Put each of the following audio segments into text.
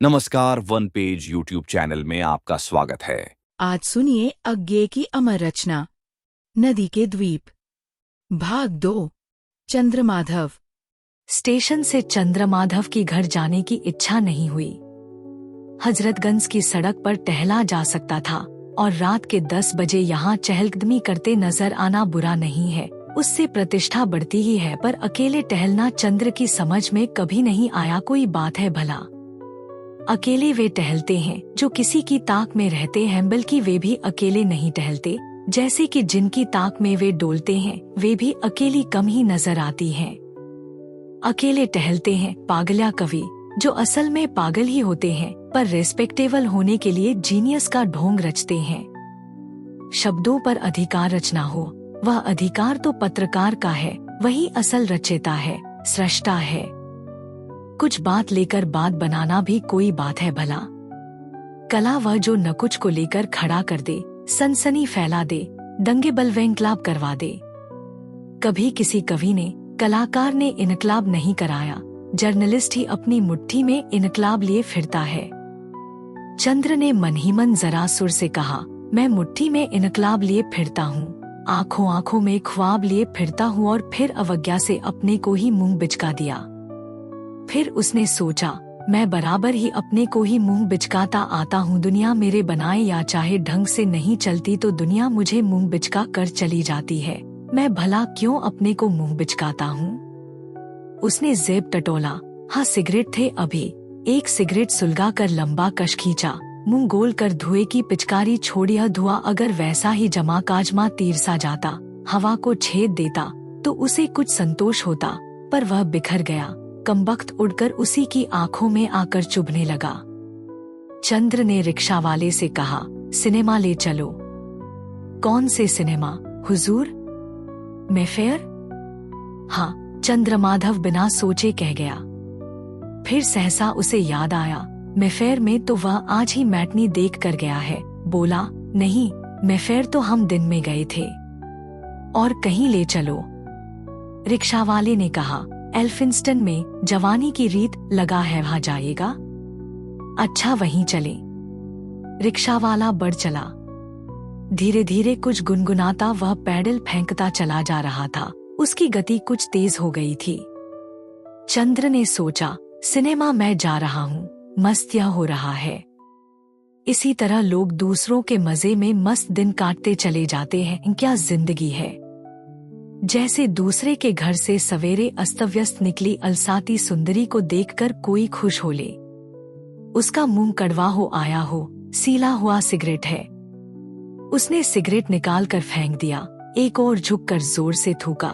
नमस्कार, one page YouTube channel में आपका स्वागत है। आज सुनिए अज्ञे की अमर रचना नदी के द्वीप। भाग 2। चंद्रमाधव। स्टेशन से चंद्रमाधव की घर जाने की इच्छा नहीं हुई। हजरतगंज की सड़क पर टहला जा सकता था और रात के 10 बजे यहाँ चहलकदमी करते नजर आना बुरा नहीं है, उससे प्रतिष्ठा बढ़ती ही है। पर अकेले टहलना चंद्र की समझ में कभी नहीं आया कोई बात है भला। अकेले वे टहलते हैं जो किसी की ताक में रहते हैं, बल्कि वे भी अकेले नहीं टहलते। जैसे कि जिनकी ताक में वे डोलते हैं वे भी अकेली कम ही नजर आती हैं। अकेले टहलते हैं पागलिया कवि, जो असल में पागल ही होते हैं पर रेस्पेक्टेबल होने के लिए जीनियस का ढोंग रचते हैं। शब्दों पर अधिकार रचना हो, वह अधिकार तो पत्रकार का है, वही असल रचयिता है, सृष्टा है। कुछ बात लेकर बात बनाना भी कोई बात है भला। कला वह जो न कुछ को लेकर खड़ा कर दे, सनसनी फैला दे, दंगे बलवे इनकलाब करवा दे। कभी किसी कवि ने, कलाकार ने इनकलाब नहीं कराया, जर्नलिस्ट ही अपनी मुट्ठी में इनकलाब लिए फिरता है। चंद्र ने मन ही मन जरा सुर से कहा, मैं मुट्ठी में इनकलाब लिए फिरता हूँ, आंखों आंखों में ख्वाब लिए फिरता हूँ। और फिर अवज्ञा से अपने को ही मुंह बिचका दिया। फिर उसने सोचा, मैं बराबर ही अपने को ही मुंह बिचकाता आता हूँ। दुनिया मेरे बनाए या चाहे ढंग से नहीं चलती तो दुनिया मुझे मुंह बिचका कर चली जाती है। मैं भला क्यों अपने को मुंह बिचकाता हूँ। उसने जेब टटोला, हाँ सिगरेट थे अभी। एक सिगरेट सुलगा कर लंबा कश खींचा, मुंह गोल कर धुएं की पिचकारी छोड़ी। यह धुआं अगर वैसा ही जमा काजमा तीर सा जाता, हवा को छेद देता तो उसे कुछ संतोष होता, पर वह बिखर गया, कमबख्त उड़कर उसी की आंखों में आकर चुभने लगा। चंद्र ने रिक्शा वाले से कहा, सिनेमा ले चलो। कौन से सिनेमा हुजूर? मेफेयर? हाँ, चंद्रमाधव बिना सोचे कह गया। फिर सहसा उसे याद आया, मेफेयर में तो वह आज ही मैटनी देख कर गया है। बोला, नहीं, मेफेयर तो हम दिन में गए थे। और कहीं ले चलो। रिक्शा वाले ने कहा, एल्फिंस्टन में जवानी की रीत लगा है, वहां जाएगा? अच्छा वहीं चले। रिक्शा वाला बढ़ चला। धीरे धीरे कुछ गुनगुनाता वह पैडल फेंकता चला जा रहा था। उसकी गति कुछ तेज हो गई थी। चंद्र ने सोचा, सिनेमा मैं जा रहा हूँ, मस्त यह हो रहा है। इसी तरह लोग दूसरों के मजे में मस्त दिन काटते चले जाते हैं। क्या जिंदगी है। जैसे दूसरे के घर से सवेरे अस्तव्यस्त निकली अलसाती सुंदरी को देखकर कोई खुश हो ले। उसका मुंह कड़वा हो आया हो, सीला हुआ सिगरेट है। उसने सिगरेट निकाल कर फेंक दिया, एक और झुककर जोर से थूका।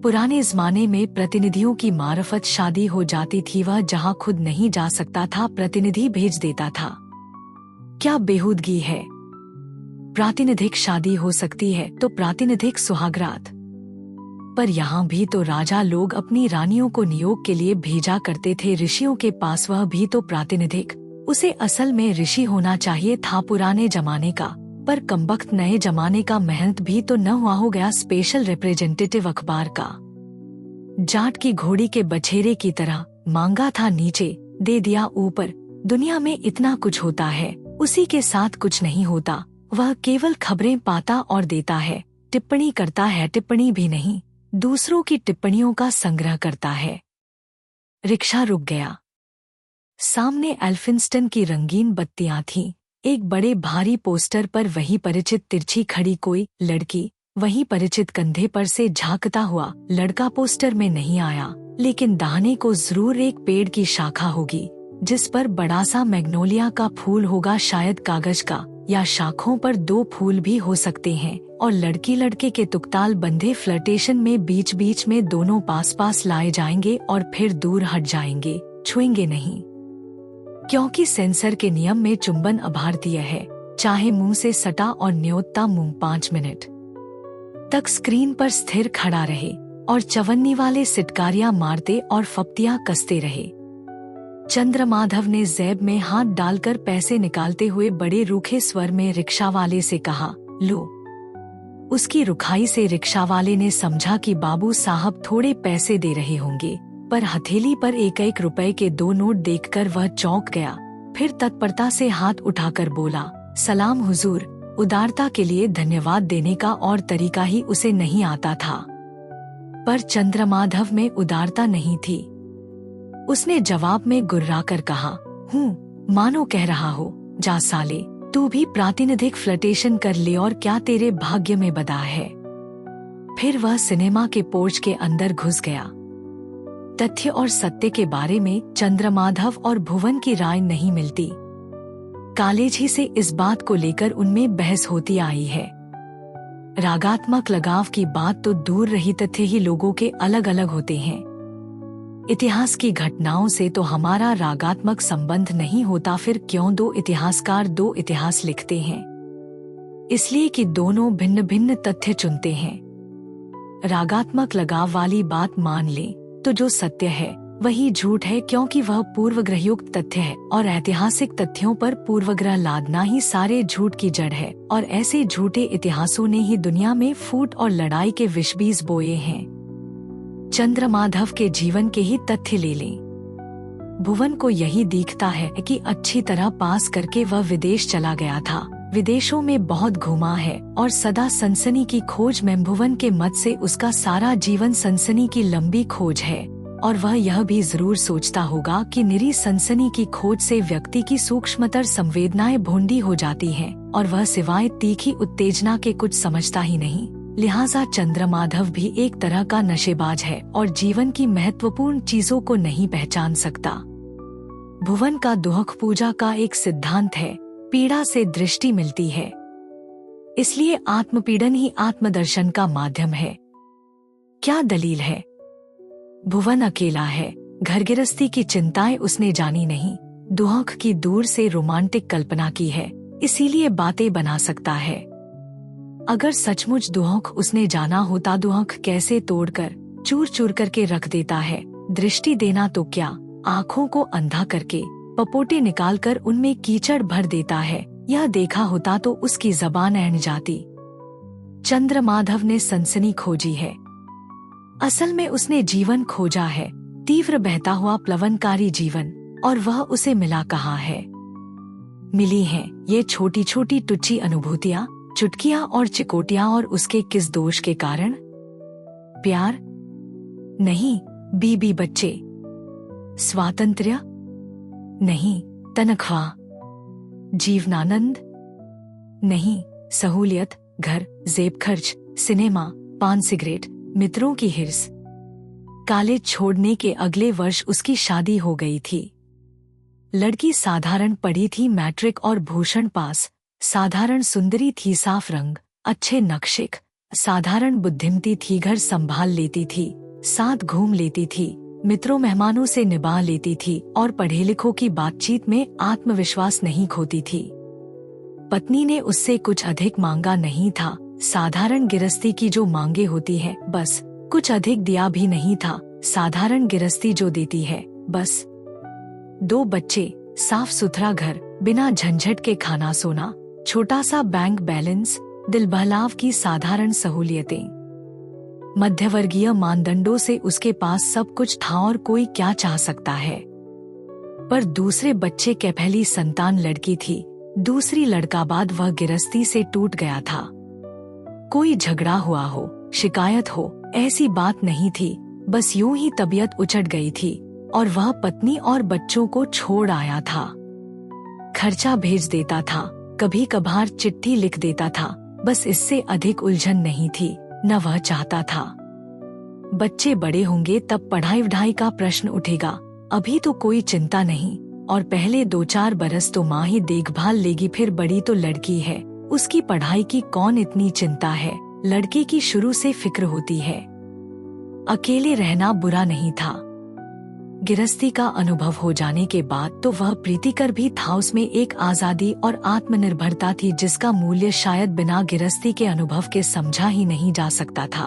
पुराने जमाने में प्रतिनिधियों की मार्फत शादी हो जाती थी, वह जहां खुद नहीं जा सकता था प्रतिनिधि भेज देता था। क्या बेहूदगी है। प्रातिनिधिक शादी हो सकती है तो प्रातिनिधिक सुहागरात। पर यहाँ भी तो राजा लोग अपनी रानियों को नियोग के लिए भेजा करते थे ऋषियों के पास, वह भी तो प्रातिनिधिक। उसे असल में ऋषि होना चाहिए था पुराने जमाने का, पर कमबख्त नए जमाने का मेहनत भी तो न हुआ हो गया स्पेशल रिप्रेजेंटेटिव अखबार का। जाट की घोड़ी के बछेरे की तरह मांगा था नीचे, दे दिया ऊपर। दुनिया में इतना कुछ होता है, उसी के साथ कुछ नहीं होता। वह केवल खबरें पाता और देता है, टिप्पणी करता है, टिप्पणी भी नहीं, दूसरों की टिप्पणियों का संग्रह करता है। रिक्शा रुक गया। सामने एल्फिंस्टन की रंगीन बत्तियां थीं। एक बड़े भारी पोस्टर पर वही परिचित तिरछी खड़ी कोई लड़की, वही परिचित कंधे पर से झांकता हुआ लड़का। पोस्टर में नहीं आया, लेकिन दाहिने को जरूर एक पेड़ की शाखा होगी जिस पर बड़ा सा मैग्नोलिया का फूल होगा, शायद कागज का, या शाखों पर 2 फूल भी हो सकते हैं। और लड़की लड़के के तुकताल बंधे फ्लर्टेशन में बीच बीच में दोनों पास पास लाए जाएंगे और फिर दूर हट जाएंगे, छुएंगे नहीं, क्योंकि सेंसर के नियम में चुंबन अभारतीय है, चाहे मुंह से सटा और न्योता मुंह 5 मिनट तक स्क्रीन पर स्थिर खड़ा रहे और चवन्नी वाले सिटकारियां मारते और फप्तियां कसते रहे। चंद्रमाधव ने जेब में हाथ डालकर पैसे निकालते हुए बड़े रूखे स्वर में रिक्शा वाले से कहा, लो। उसकी रुखाई से रिक्शा वाले ने समझा कि बाबू साहब थोड़े पैसे दे रहे होंगे, पर हथेली पर 1-1 रुपए के 2 नोट देखकर वह चौंक गया। फिर तत्परता से हाथ उठाकर बोला, सलाम हुजूर। उदारता के लिए धन्यवाद देने का और तरीका ही उसे नहीं आता था। पर चंद्रमाधव में उदारता नहीं थी। उसने जवाब में गुर्राकर कहा, हूँ, मानो कह रहा हो, जा साले, तू भी प्रातिनिधिक फ्लर्टेशन कर ले और क्या तेरे भाग्य में बदा है। फिर वह सिनेमा के पोर्च के अंदर घुस गया। तथ्य और सत्य के बारे में चंद्रमाधव और भुवन की राय नहीं मिलती। कॉलेज ही से इस बात को लेकर उनमें बहस होती आई है। रागात्मक लगाव की बात तो दूर रही, तथ्य ही लोगों के अलग अलग होते हैं। इतिहास की घटनाओं से तो हमारा रागात्मक संबंध नहीं होता, फिर क्यों दो इतिहासकार दो इतिहास लिखते हैं? इसलिए कि दोनों भिन्न भिन्न तथ्य चुनते हैं। रागात्मक लगाव वाली बात मान लें तो जो सत्य है वही झूठ है, क्योंकि वह पूर्वग्रहयुक्त तथ्य है और ऐतिहासिक तथ्यों पर पूर्वग्रह लादना ही सारे झूठ की जड़ है। और ऐसे झूठे इतिहासों ने ही दुनिया में फूट और लड़ाई के विषबीज बोए हैं। चंद्रमाधव के जीवन के ही तथ्य ले लें। भुवन को यही दिखता है कि अच्छी तरह पास करके वह विदेश चला गया था, विदेशों में बहुत घूमा है और सदा सनसनी की खोज में। भुवन के मत से उसका सारा जीवन सनसनी की लंबी खोज है, और वह यह भी जरूर सोचता होगा कि निरी सनसनी की खोज से व्यक्ति की सूक्ष्मतर संवेदनाएं भूंडी हो जाती हैं और वह सिवाय तीखी उत्तेजना के कुछ समझता ही नहीं। लिहाजा चंद्रमाधव भी एक तरह का नशेबाज है और जीवन की महत्वपूर्ण चीजों को नहीं पहचान सकता। भुवन का दुहक पूजा का एक सिद्धांत है, पीड़ा से दृष्टि मिलती है, इसलिए आत्मपीड़न ही आत्मदर्शन का माध्यम है। क्या दलील है? भुवन अकेला है, घर गृहस्थी की चिंताएं उसने जानी नहीं, दुहक की दूर से रोमांटिक कल्पना की है, इसीलिए बातें बना सकता है। अगर सचमुच दुहक उसने जाना होता, दुहक कैसे तोड़कर चूर चूर करके रख देता है। दृष्टि देना तो क्या, आँखों को अंधा करके पपोटे निकालकर उनमें कीचड़ भर देता है। यह देखा होता तो उसकी जबान अड़ जाती। चंद्रमाधव ने सनसनी खोजी है, असल में उसने जीवन खोजा है, तीव्र बहता हुआ प्लवनकारी जीवन, और वह उसे मिला कहाँ है? मिली हैं ये छोटी छोटी टुच्ची अनुभूतियां, चुटकियां और चिकोटियां, और उसके किस दोष के कारण? प्यार नहीं, बीबी बच्चे, स्वातंत्र्य नहीं, तनख्वाह, जीवनानंद नहीं, सहूलियत, घर, जेब खर्च, सिनेमा, पान सिगरेट, मित्रों की हिर्स। कॉलेज छोड़ने के अगले वर्ष उसकी शादी हो गई थी। लड़की साधारण पढ़ी थी, मैट्रिक और भूषण पास, साधारण सुंदरी थी, साफ रंग, अच्छे नक्शिक, साधारण बुद्धिमती थी, घर संभाल लेती थी, साथ घूम लेती थी, मित्रों मेहमानों से निभा लेती थी और पढ़े लिखों की बातचीत में आत्मविश्वास नहीं खोती थी। पत्नी ने उससे कुछ अधिक मांगा नहीं था, साधारण गृहस्थी की जो मांगे होती है बस, कुछ अधिक दिया भी नहीं था, साधारण गृहस्थी जो देती है बस। 2 बच्चे, साफ सुथरा घर, बिना झंझट के खाना सोना, छोटा सा बैंक बैलेंस, दिल बहलाव की साधारण सहूलियतें। मध्यवर्गीय मानदंडों से उसके पास सब कुछ था और कोई क्या चाह सकता है। पर दूसरे बच्चे के पहली संतान लड़की थी, दूसरी लड़का बाद वह गृहस्थी से टूट गया था। कोई झगड़ा हुआ हो, शिकायत हो, ऐसी बात नहीं थी, बस यूं ही तबीयत उचट गई थी और वह पत्नी और बच्चों को छोड़ आया था। खर्चा भेज देता था, कभी कभार चिट्ठी लिख देता था, बस इससे अधिक उलझन नहीं थी, न वह चाहता था। बच्चे बड़े होंगे तब पढ़ाई वढ़ाई का प्रश्न उठेगा, अभी तो कोई चिंता नहीं, और पहले 2-4 बरस तो माँ ही देखभाल लेगी, फिर बड़ी तो लड़की है, उसकी पढ़ाई की कौन इतनी चिंता है, लड़के की शुरू से फिक्र होती है। अकेले रहना बुरा नहीं था। गृहस्थी का अनुभव हो जाने के बाद तो वह प्रीतिकर भी था, उसमें एक आजादी और आत्मनिर्भरता थी जिसका मूल्य शायद बिना गृहस्थी के अनुभव के समझा ही नहीं जा सकता था।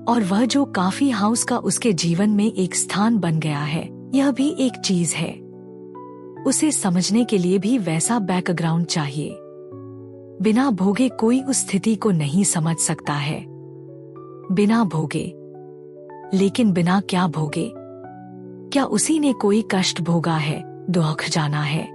और वह जो काफी हाउस का उसके जीवन में एक स्थान बन गया है, यह भी एक चीज है। उसे समझने के लिए भी वैसा बैकग्राउंड चाहिए। बिना भोगे कोई उस स्थिति को नहीं समझ सकता है। बिना भोगे, लेकिन बिना क्या भोगे, क्या उसी ने कोई कष्ट भोगा है, दुख जाना है?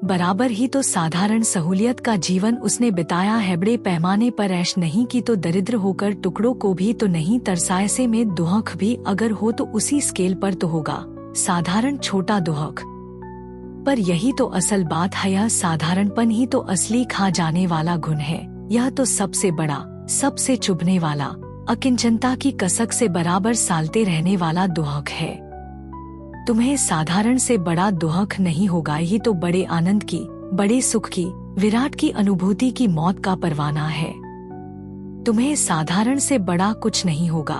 बराबर ही तो साधारण सहूलियत का जीवन उसने बिताया है, बड़े पैमाने पर ऐश नहीं की तो दरिद्र होकर टुकड़ों को भी तो नहीं तरसा, ऐसे में दुख भी अगर हो तो उसी स्केल पर तो होगा, साधारण छोटा दुख। पर यही तो असल बात है, यह साधारणपन ही तो असली खा जाने वाला गुण है। यह तो सबसे बड़ा, सबसे चुभने वाला, अकिंचनता की कसक से बराबर सालते रहने वाला दुख है। तुम्हें साधारण से बड़ा दुख नहीं होगा, ये तो बड़े आनंद की, बड़े सुख की, विराट की अनुभूति की मौत का परवाना है। तुम्हें साधारण से बड़ा कुछ नहीं होगा।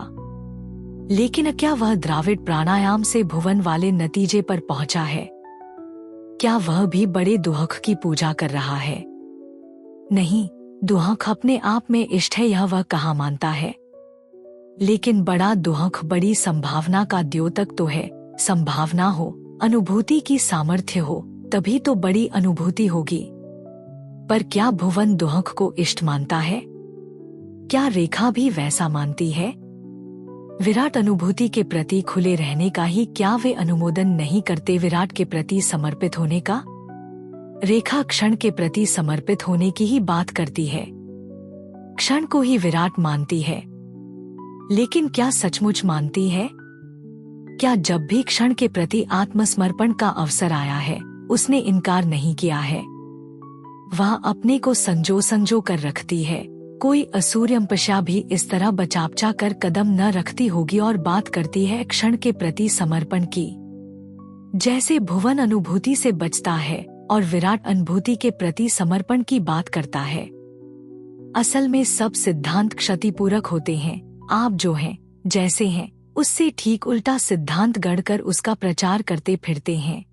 लेकिन क्या वह द्राविड़ प्राणायाम से भुवन वाले नतीजे पर पहुंचा है? क्या वह भी बड़े दुख की पूजा कर रहा है? नहीं, दुख अपने आप में इष्ट है, यह वह कहाँ मानता है। लेकिन बड़ा दुख बड़ी संभावना का द्योतक तो है। संभावना हो, अनुभूति की सामर्थ्य हो, तभी तो बड़ी अनुभूति होगी। पर क्या भुवन दुख को इष्ट मानता है? क्या रेखा भी वैसा मानती है? विराट अनुभूति के प्रति खुले रहने का ही क्या वे अनुमोदन नहीं करते, विराट के प्रति समर्पित होने का? रेखा क्षण के प्रति समर्पित होने की ही बात करती है, क्षण को ही विराट मानती है। लेकिन क्या सचमुच मानती है? क्या जब भी क्षण के प्रति आत्मसमर्पण का अवसर आया है, उसने इनकार नहीं किया है? वह अपने को संजो कर रखती है। कोई असूर्यम्पशा भी इस तरह बचापचा कर कदम न रखती होगी और बात करती है क्षण के प्रति समर्पण की, जैसे भुवन अनुभूति से बचता है और विराट अनुभूति के प्रति समर्पण की बात करता है। असल में सब सिद्धांत क्षतिपूरक होते हैं। आप जो हैं, जैसे हैं, उससे ठीक उल्टा सिद्धांत गढ़कर उसका प्रचार करते फिरते हैं।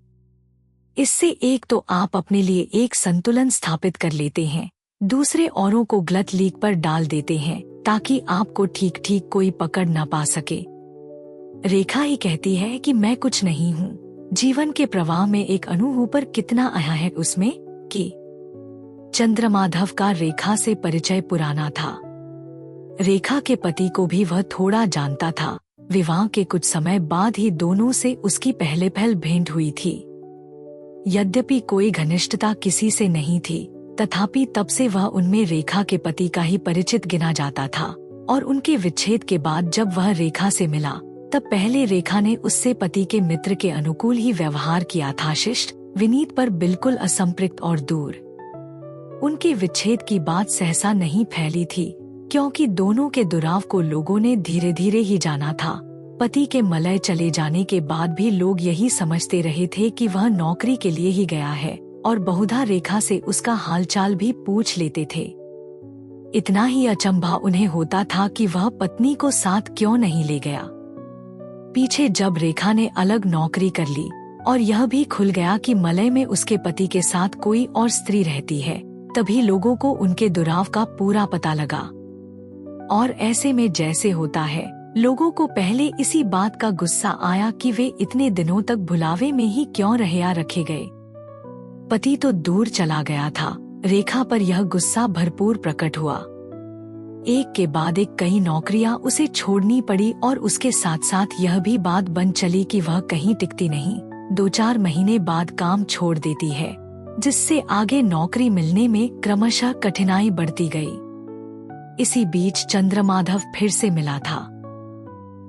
इससे एक तो आप अपने लिए एक संतुलन स्थापित कर लेते हैं, दूसरे औरों को गलत लीक पर डाल देते हैं ताकि आपको ठीक ठीक कोई पकड़ न पा सके। रेखा ही कहती है कि मैं कुछ नहीं हूँ, जीवन के प्रवाह में एक अणु ऊपर कितना आया है उसमें कि चंद्रमाधव का रेखा से परिचय पुराना था। रेखा के पति को भी वह थोड़ा जानता था। विवाह के कुछ समय बाद ही दोनों से उसकी पहले भेंट हुई थी। यद्यपि कोई घनिष्ठता किसी से नहीं थी, तथापि तब से वह उनमें रेखा के पति का ही परिचित गिना जाता था। और उनके विच्छेद के बाद जब वह रेखा से मिला, तब पहले रेखा ने उससे पति के मित्र के अनुकूल ही व्यवहार किया था, शिष्ट, विनीत पर बिल्कुल असंपृक्त और दूर। उनके विच्छेद की बात सहसा नहीं फैली थी, क्योंकि दोनों के दुराव को लोगों ने धीरे धीरे ही जाना था। पति के मलय चले जाने के बाद भी लोग यही समझते रहे थे कि वह नौकरी के लिए ही गया है, और बहुधा रेखा से उसका हालचाल भी पूछ लेते थे। इतना ही अचंभा उन्हें होता था कि वह पत्नी को साथ क्यों नहीं ले गया। पीछे जब रेखा ने अलग नौकरी कर ली और यह भी खुल गया कि मलय में उसके पति के साथ कोई और स्त्री रहती है, तभी लोगों को उनके दुराव का पूरा पता लगा। और ऐसे में जैसे होता है, लोगों को पहले इसी बात का गुस्सा आया कि वे इतने दिनों तक भुलावे में ही क्यों रहे रखे गए। पति तो दूर चला गया था, रेखा पर यह गुस्सा भरपूर प्रकट हुआ। एक के बाद एक कई नौकरियां उसे छोड़नी पड़ी और उसके साथ साथ यह भी बात बन चली कि वह कहीं टिकती नहीं, 2-4 महीने बाद काम छोड़ देती है, जिससे आगे नौकरी मिलने में क्रमशः कठिनाई बढ़ती गई। इसी बीच चंद्रमाधव फिर से मिला था।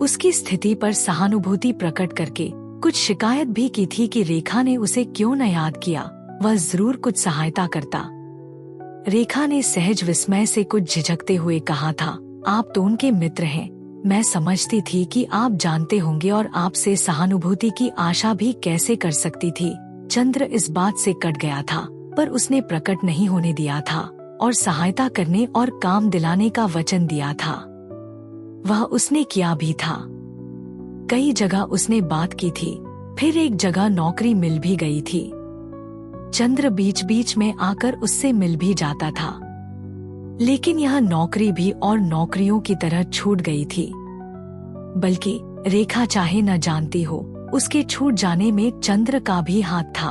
उसकी स्थिति पर सहानुभूति प्रकट करके कुछ शिकायत भी की थी कि रेखा ने उसे क्यों न याद किया, वह जरूर कुछ सहायता करता। रेखा ने सहज विस्मय से कुछ झिझकते हुए कहा था, आप तो उनके मित्र हैं, मैं समझती थी कि आप जानते होंगे और आपसे सहानुभूति की आशा भी कैसे कर सकती थी। चंद्र इस बात से कट गया था, पर उसने प्रकट नहीं होने दिया था और सहायता करने और काम दिलाने का वचन दिया था। वह उसने किया भी था। कई जगह उसने बात की थी, फिर एक जगह नौकरी मिल भी गई थी। चंद्र बीच बीच में आकर उससे मिल भी जाता था, लेकिन यह नौकरी भी और नौकरियों की तरह छूट गई थी। बल्कि रेखा चाहे न जानती हो, उसके छूट जाने में चंद्र का भी हाथ था।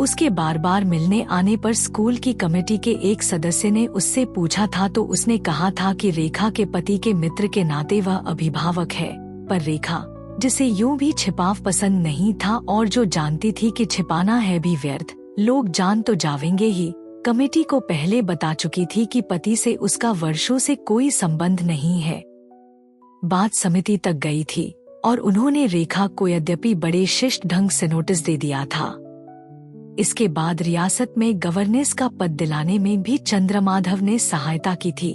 उसके बार बार मिलने आने पर स्कूल की कमेटी के एक सदस्य ने उससे पूछा था तो उसने कहा था कि रेखा के पति के मित्र के नाते वह अभिभावक है, पर रेखा जिसे यूं भी छिपाव पसंद नहीं था और जो जानती थी कि छिपाना है भी व्यर्थ, लोग जान तो जावेंगे ही। कमेटी को पहले बता चुकी थी कि पति से उसका वर्षों से कोई संबंध नहीं है। बात समिति तक गई थी और उन्होंने रेखा को यद्यपि बड़े शिष्ट ढंग से नोटिस दे दिया था। इसके बाद रियासत में गवर्नेंस का पद दिलाने में भी चंद्रमाधव ने सहायता की थी।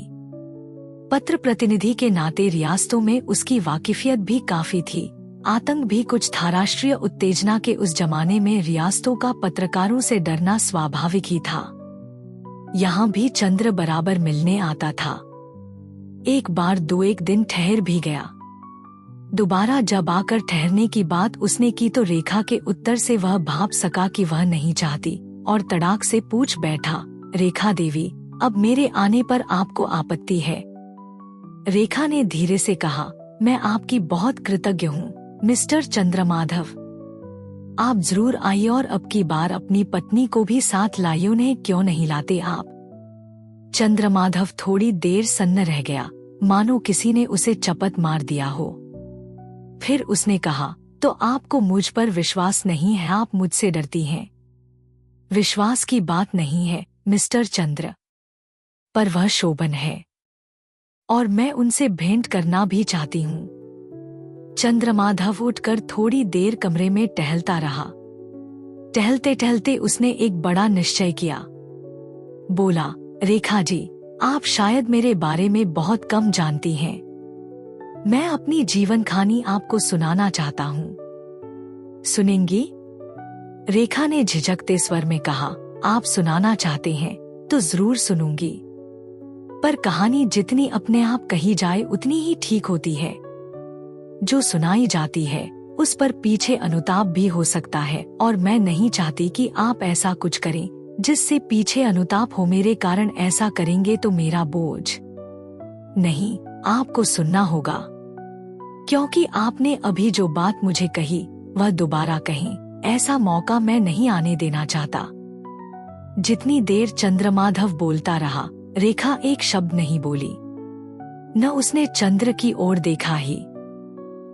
पत्र प्रतिनिधि के नाते रियासतों में उसकी वाकिफियत भी काफी थी। आतंक भी कुछ था। राष्ट्रीय उत्तेजना के उस जमाने में रियासतों का पत्रकारों से डरना स्वाभाविक ही था। यहाँ भी चंद्र बराबर मिलने आता था। एक बार 2-1 दिन ठहर भी गया। दोबारा जब आकर ठहरने की बात उसने की तो रेखा के उत्तर से वह भाप सका कि वह नहीं चाहती और तड़ाक से पूछ बैठा, रेखा देवी, अब मेरे आने पर आपको आपत्ति है? रेखा ने धीरे से कहा, मैं आपकी बहुत कृतज्ञ हूँ मिस्टर चंद्रमाधव। आप जरूर आइए और अब की बार अपनी पत्नी को भी साथ लाइए। उन्हें क्यों नहीं लाते आप? चंद्रमाधव थोड़ी देर सन्न रह गया, मानो किसी ने उसे चपत मार दिया हो। फिर उसने कहा, तो आपको मुझ पर विश्वास नहीं है? आप मुझसे डरती हैं? विश्वास की बात नहीं है मिस्टर चंद्र, पर वह शोभन है और मैं उनसे भेंट करना भी चाहती हूँ। चंद्रमाधव उठकर थोड़ी देर कमरे में टहलता रहा। टहलते टहलते उसने एक बड़ा निश्चय किया। बोला, रेखा जी, आप शायद मेरे बारे में बहुत कम जानती हैं। मैं अपनी जीवन कहानी आपको सुनाना चाहता हूँ। सुनेंगी? रेखा ने झिझकते स्वर में कहा, आप सुनाना चाहते हैं तो जरूर सुनूंगी, पर कहानी जितनी अपने आप कही जाए उतनी ही ठीक होती है। जो सुनाई जाती है उस पर पीछे अनुताप भी हो सकता है और मैं नहीं चाहती कि आप ऐसा कुछ करें जिससे पीछे अनुताप हो। मेरे कारण ऐसा करेंगे तो मेरा बोझ नहीं, आपको सुनना होगा, क्योंकि आपने अभी जो बात मुझे कही वह दोबारा कहें, ऐसा मौका मैं नहीं आने देना चाहता। जितनी देर चंद्रमाधव बोलता रहा, रेखा एक शब्द नहीं बोली। न उसने चंद्र की ओर देखा ही,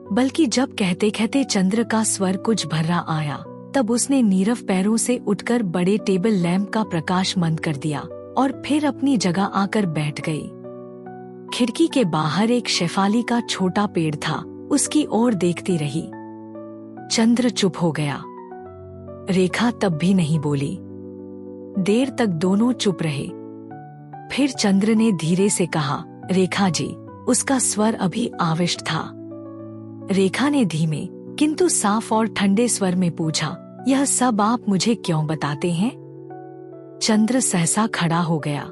बल्कि जब कहते कहते चंद्र का स्वर कुछ भर्रा आया तब उसने नीरव पैरों से उठकर बड़े टेबल लैंप का प्रकाश मंद कर दिया और फिर अपनी जगह आकर बैठ गई। खिड़की के बाहर एक शेफाली का छोटा पेड़ था, उसकी ओर देखती रही। चंद्र चुप हो गया। रेखा तब भी नहीं बोली। देर तक दोनों चुप रहे। फिर चंद्र ने धीरे से कहा, रेखा जी। उसका स्वर अभी आविष्ट था। रेखा ने धीमे किंतु साफ और ठंडे स्वर में पूछा, यह सब आप मुझे क्यों बताते हैं? चंद्र सहसा खड़ा हो गया।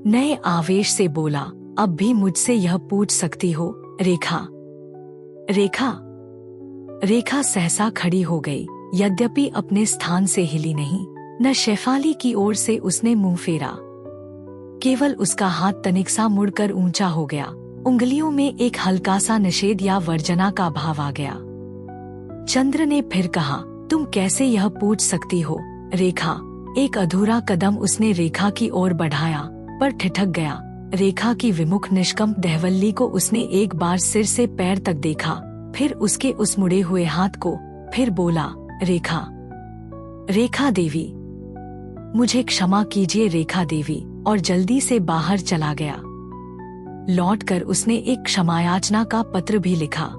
नए आवेश से बोला, अब भी मुझसे यह पूछ सकती हो रेखा? रेखा रेखा सहसा खड़ी हो गई, यद्यपि अपने स्थान से हिली नहीं। न शेफाली की ओर से उसने मुंह फेरा, केवल उसका हाथ तनिक सा मुड़कर ऊंचा हो गया। उंगलियों में एक हल्का सा निषेध या वर्जना का भाव आ गया। चंद्र ने फिर कहा, तुम कैसे यह पूछ सकती हो रेखा? एक अधूरा कदम उसने रेखा की ओर बढ़ाया, पर ठिठक गया। रेखा की विमुख निष्कंप देहवल्ली को उसने एक बार सिर से पैर तक देखा, फिर उसके उस मुड़े हुए हाथ को, फिर बोला, रेखा, रेखा देवी, मुझे क्षमा कीजिए रेखा देवी, और जल्दी से बाहर चला गया। लौटकर उसने एक क्षमायाचना का पत्र भी लिखा।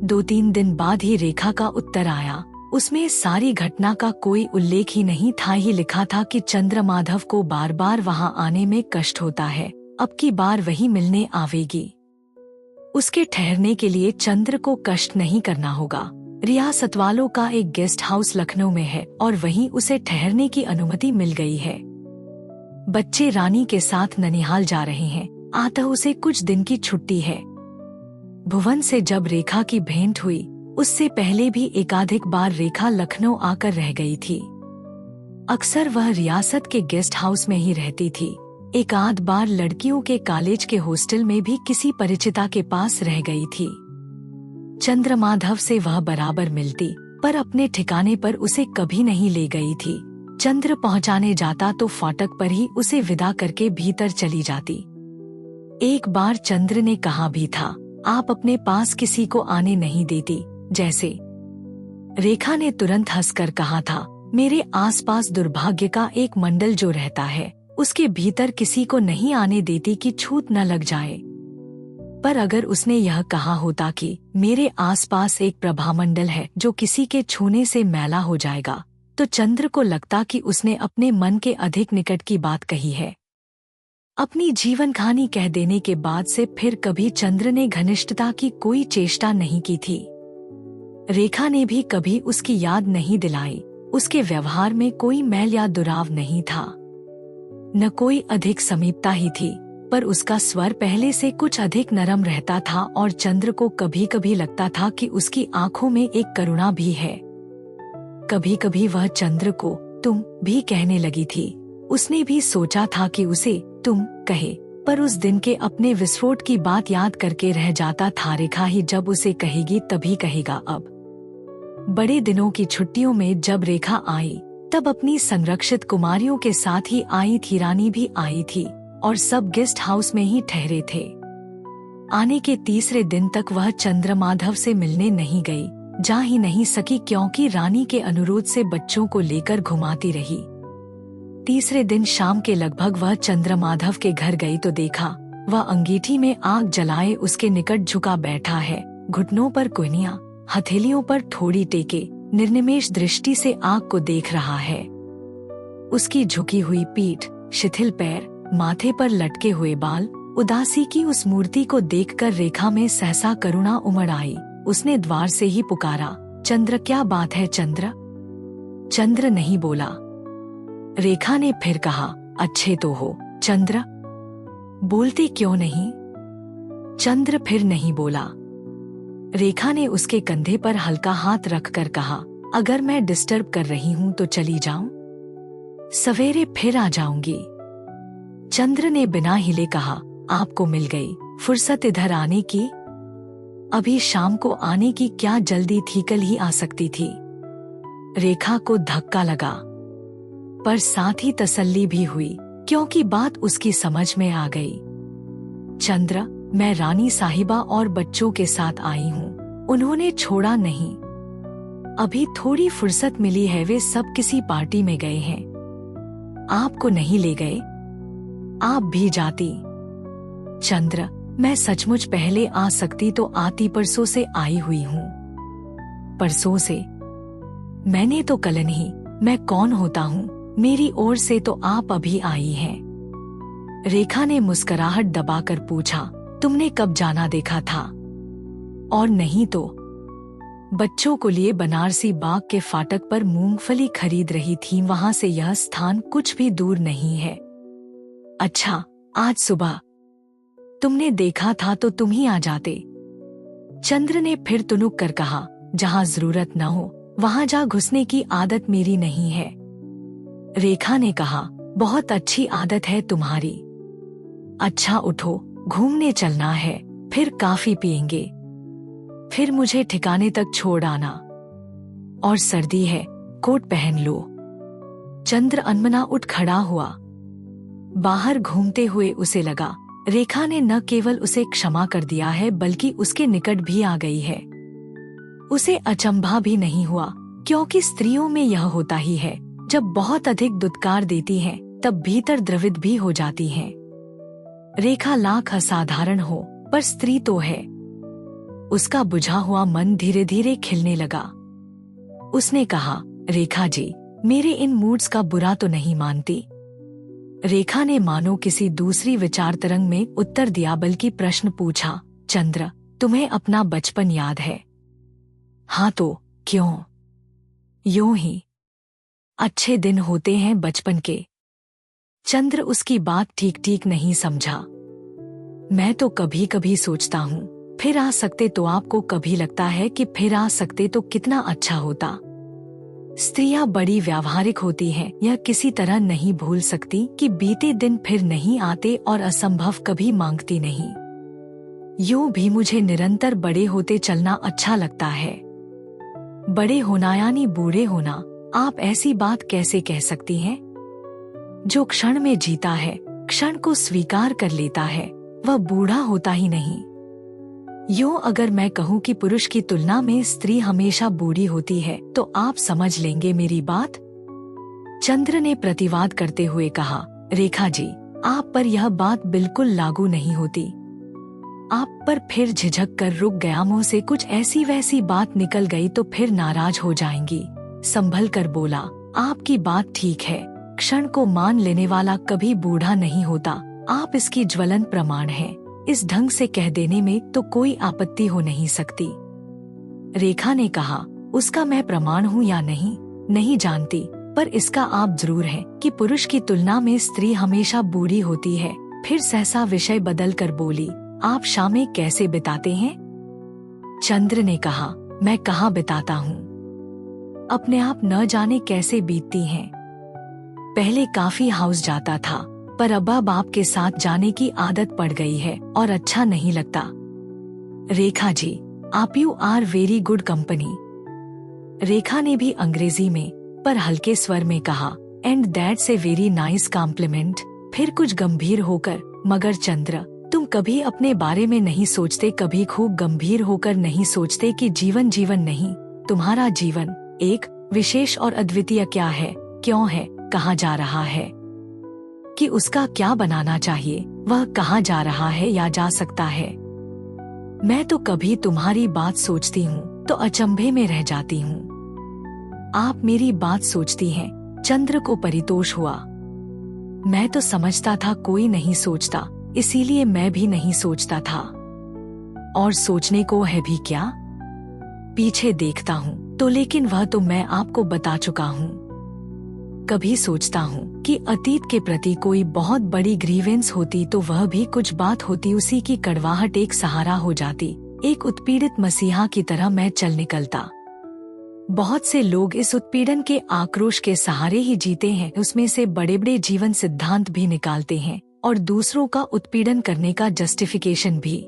2-3 दिन बाद ही रेखा का उत्तर आया। उसमें सारी घटना का कोई उल्लेख ही नहीं था। ही लिखा था कि चंद्रमाधव को बार बार वहां आने में कष्ट होता है, अब की बार वही मिलने आवेगी। उसके ठहरने के लिए चंद्र को कष्ट नहीं करना होगा। रियासत वालों का एक गेस्ट हाउस लखनऊ में है और वहीं उसे ठहरने की अनुमति मिल गई है। बच्चे रानी के साथ ननिहाल जा रहे हैं, अतः उसे कुछ दिन की छुट्टी है। भुवन से जब रेखा की भेंट हुई, उससे पहले भी एकाधिक बार रेखा लखनऊ आकर रह गई थी। अक्सर वह रियासत के गेस्ट हाउस में ही रहती थी। एक आध बार लड़कियों के कॉलेज के हॉस्टल में भी किसी परिचिता के पास रह गई थी। चंद्रमाधव से वह बराबर मिलती, पर अपने ठिकाने पर उसे कभी नहीं ले गई थी। चंद्र पहुंचाने जाता तो फाटक पर ही उसे विदा करके भीतर चली जाती। एक बार चंद्र ने कहा भी था, आप अपने पास किसी को आने नहीं देती, जैसे। रेखा ने तुरंत हंसकर कहा था, मेरे आसपास दुर्भाग्य का एक मंडल जो रहता है, उसके भीतर किसी को नहीं आने देती कि छूत न लग जाए। पर अगर उसने यह कहा होता कि मेरे आसपास एक प्रभामंडल है जो किसी के छूने से मैला हो जाएगा, तो चंद्र को लगता कि उसने अपने मन के अधिक निकट की बात कही है। अपनी जीवन कहानी कह देने के बाद से फिर कभी चंद्र ने घनिष्ठता की कोई चेष्टा नहीं की थी। रेखा ने भी कभी उसकी याद नहीं दिलाई। उसके व्यवहार में कोई मैल या दुराव नहीं था, न कोई अधिक समीपता ही थी, पर उसका स्वर पहले से कुछ अधिक नरम रहता था और चंद्र को कभी कभी लगता था कि उसकी आंखों में एक करुणा भी है। कभी कभी वह चंद्र को तुम भी कहने लगी थी। उसने भी सोचा था कि उसे तुम कहे, पर उस दिन के अपने विस्फोट की बात याद करके रह जाता था। रेखा ही जब उसे कहेगी तभी कहेगा। अब बड़े दिनों की छुट्टियों में जब रेखा आई तब अपनी संरक्षित कुमारियों के साथ ही आई थी। रानी भी आई थी और सब गेस्ट हाउस में ही ठहरे थे। आने के तीसरे दिन तक वह चंद्रमाधव से मिलने नहीं गई, जा ही नहीं सकी क्योंकि रानी के अनुरोध से बच्चों को लेकर घुमाती रही। तीसरे दिन शाम के लगभग वह चंद्रमाधव के घर गई तो देखा वह अंगीठी में आग जलाए उसके निकट झुका बैठा है, घुटनों पर कोहनियां, हथेलियों पर थोड़ी टेके निर्निमेष दृष्टि से आग को देख रहा है। उसकी झुकी हुई पीठ, शिथिल पैर, माथे पर लटके हुए बाल, उदासी की उस मूर्ति को देखकर रेखा में सहसा करुणा उमड़ आई। उसने द्वार से ही पुकारा, चंद्र, क्या बात है चंद्र? चंद्र नहीं बोला। रेखा ने फिर कहा, अच्छे तो हो चंद्र, बोलते क्यों नहीं? चंद्र फिर नहीं बोला। रेखा ने उसके कंधे पर हल्का हाथ रखकर कहा, अगर मैं डिस्टर्ब कर रही हूं तो चली जाऊं? सवेरे फिर आ जाऊंगी। चंद्र ने बिना हिले कहा, आपको मिल गई फुर्सत इधर आने की? अभी शाम को आने की क्या जल्दी थी, कल ही आ सकती थी। रेखा को धक्का लगा, पर साथ ही तसल्ली भी हुई क्योंकि बात उसकी समझ में आ गई। चंद्र, मैं रानी साहिबा और बच्चों के साथ आई हूँ, उन्होंने छोड़ा नहीं। अभी थोड़ी फुर्सत मिली है, वे सब किसी पार्टी में गए हैं। आपको नहीं ले गए? आप भी जाती। चंद्र, मैं सचमुच पहले आ सकती तो आती, परसों से आई हुई हूँ। परसों से? मैंने तो कल नहीं, मैं कौन होता हूँ? मेरी ओर से तो आप अभी आई हैं। रेखा ने मुस्कुराहट दबाकर पूछा, तुमने कब जाना देखा था? और नहीं तो बच्चों को लिए बनारसी बाग के फाटक पर मूंगफली खरीद रही थी, वहां से यह स्थान कुछ भी दूर नहीं है। अच्छा, आज सुबह तुमने देखा था तो तुम ही आ जाते। चंद्र ने फिर तुनुक कर कहा, जहां जरूरत न हो वहां जा घुसने की आदत मेरी नहीं है। रेखा ने कहा, बहुत अच्छी आदत है तुम्हारी। अच्छा उठो, घूमने चलना है, फिर कॉफी पिएंगे, फिर मुझे ठिकाने तक छोड़ आना। और सर्दी है, कोट पहन लो। चंद्र अनमना उठ खड़ा हुआ। बाहर घूमते हुए उसे लगा रेखा ने न केवल उसे क्षमा कर दिया है बल्कि उसके निकट भी आ गई है। उसे अचंभा भी नहीं हुआ क्योंकि स्त्रियों में यह होता ही है, जब बहुत अधिक दुत्कार देती हैं तब भीतर द्रवित भी हो जाती हैं। रेखा लाख असाधारण हो पर स्त्री तो है। उसका बुझा हुआ मन धीरे धीरे खिलने लगा। उसने कहा, रेखा जी, मेरे इन मूड्स का बुरा तो नहीं मानती? रेखा ने मानो किसी दूसरी विचार तरंग में उत्तर दिया बल्कि प्रश्न पूछा, चंद्र, तुम्हें अपना बचपन याद है? हाँ तो क्यों? यूं ही अच्छे दिन होते हैं बचपन के। चंद्र उसकी बात ठीक ठीक नहीं समझा। मैं तो कभी कभी सोचता हूँ फिर आ सकते तो आपको कभी लगता है कि फिर आ सकते तो कितना अच्छा होता। स्त्रियां बड़ी व्यावहारिक होती हैं, यह किसी तरह नहीं भूल सकती कि बीते दिन फिर नहीं आते और असंभव कभी मांगती नहीं। यूं भी मुझे निरंतर बड़े होते चलना अच्छा लगता है। बड़े होना यानी बूढ़े होना, आप ऐसी बात कैसे कह सकती हैं? जो क्षण में जीता है, क्षण को स्वीकार कर लेता है, वह बूढ़ा होता ही नहीं। यूँ अगर मैं कहूँ कि पुरुष की तुलना में स्त्री हमेशा बूढ़ी होती है तो आप समझ लेंगे मेरी बात। चंद्र ने प्रतिवाद करते हुए कहा, रेखा जी, आप पर यह बात बिल्कुल लागू नहीं होती। आप पर फिर झिझक कर रुक गया, मुंह से कुछ ऐसी वैसी बात निकल गई तो फिर नाराज हो जाएंगी। संभल कर बोला, आपकी बात ठीक है, क्षण को मान लेने वाला कभी बूढ़ा नहीं होता। आप इसकी ज्वलंत प्रमाण हैं। इस ढंग से कह देने में तो कोई आपत्ति हो नहीं सकती। रेखा ने कहा, उसका मैं प्रमाण हूँ या नहीं जानती, पर इसका आप जरूर हैं कि पुरुष की तुलना में स्त्री हमेशा बूढ़ी होती है। फिर सहसा विषय बदल कर बोली, आप शामें कैसे बिताते हैं? चंद्र ने कहा, मैं कहाँ बिताता हूँ, अपने आप न जाने कैसे बीतती हैं। पहले काफी हाउस जाता था, पर अब आपके साथ जाने की आदत पड़ गई है और अच्छा नहीं लगता। रेखा जी, आप you are very good company. Rekha ने भी अंग्रेजी में पर हल्के स्वर में कहा, and that's a very nice compliment. फिर कुछ गंभीर होकर, मगर चंद्र, तुम कभी अपने बारे में नहीं सोचते, कभी खूब गंभीर होकर नहीं सोचते कि जीवन जीवन नहीं, तुम्हारा जीवन एक विशेष और अद्वितीय क्या है, क्यों है, कहाँ जा रहा है, कि उसका क्या बनाना चाहिए, वह कहाँ जा रहा है या जा सकता है। मैं तो कभी तुम्हारी बात सोचती हूँ तो अचंभे में रह जाती हूँ। आप मेरी बात सोचती हैं। चंद्र को परितोष हुआ। मैं तो समझता था कोई नहीं सोचता, इसीलिए मैं भी नहीं सोचता था। और सोचने को है भी क्या? पीछे देखता हूँ तो, लेकिन वह तो मैं आपको बता चुका हूँ। कभी सोचता हूँ कि अतीत के प्रति कोई बहुत बड़ी ग्रीवेंस होती तो वह भी कुछ बात होती, उसी की कड़वाहट एक सहारा हो जाती। एक उत्पीड़ित मसीहा की तरह मैं चल निकलता। बहुत से लोग इस उत्पीड़न के आक्रोश के सहारे ही जीते हैं, उसमें से बड़े बड़े जीवन सिद्धांत भी निकालते हैं और दूसरों का उत्पीड़न करने का जस्टिफिकेशन भी।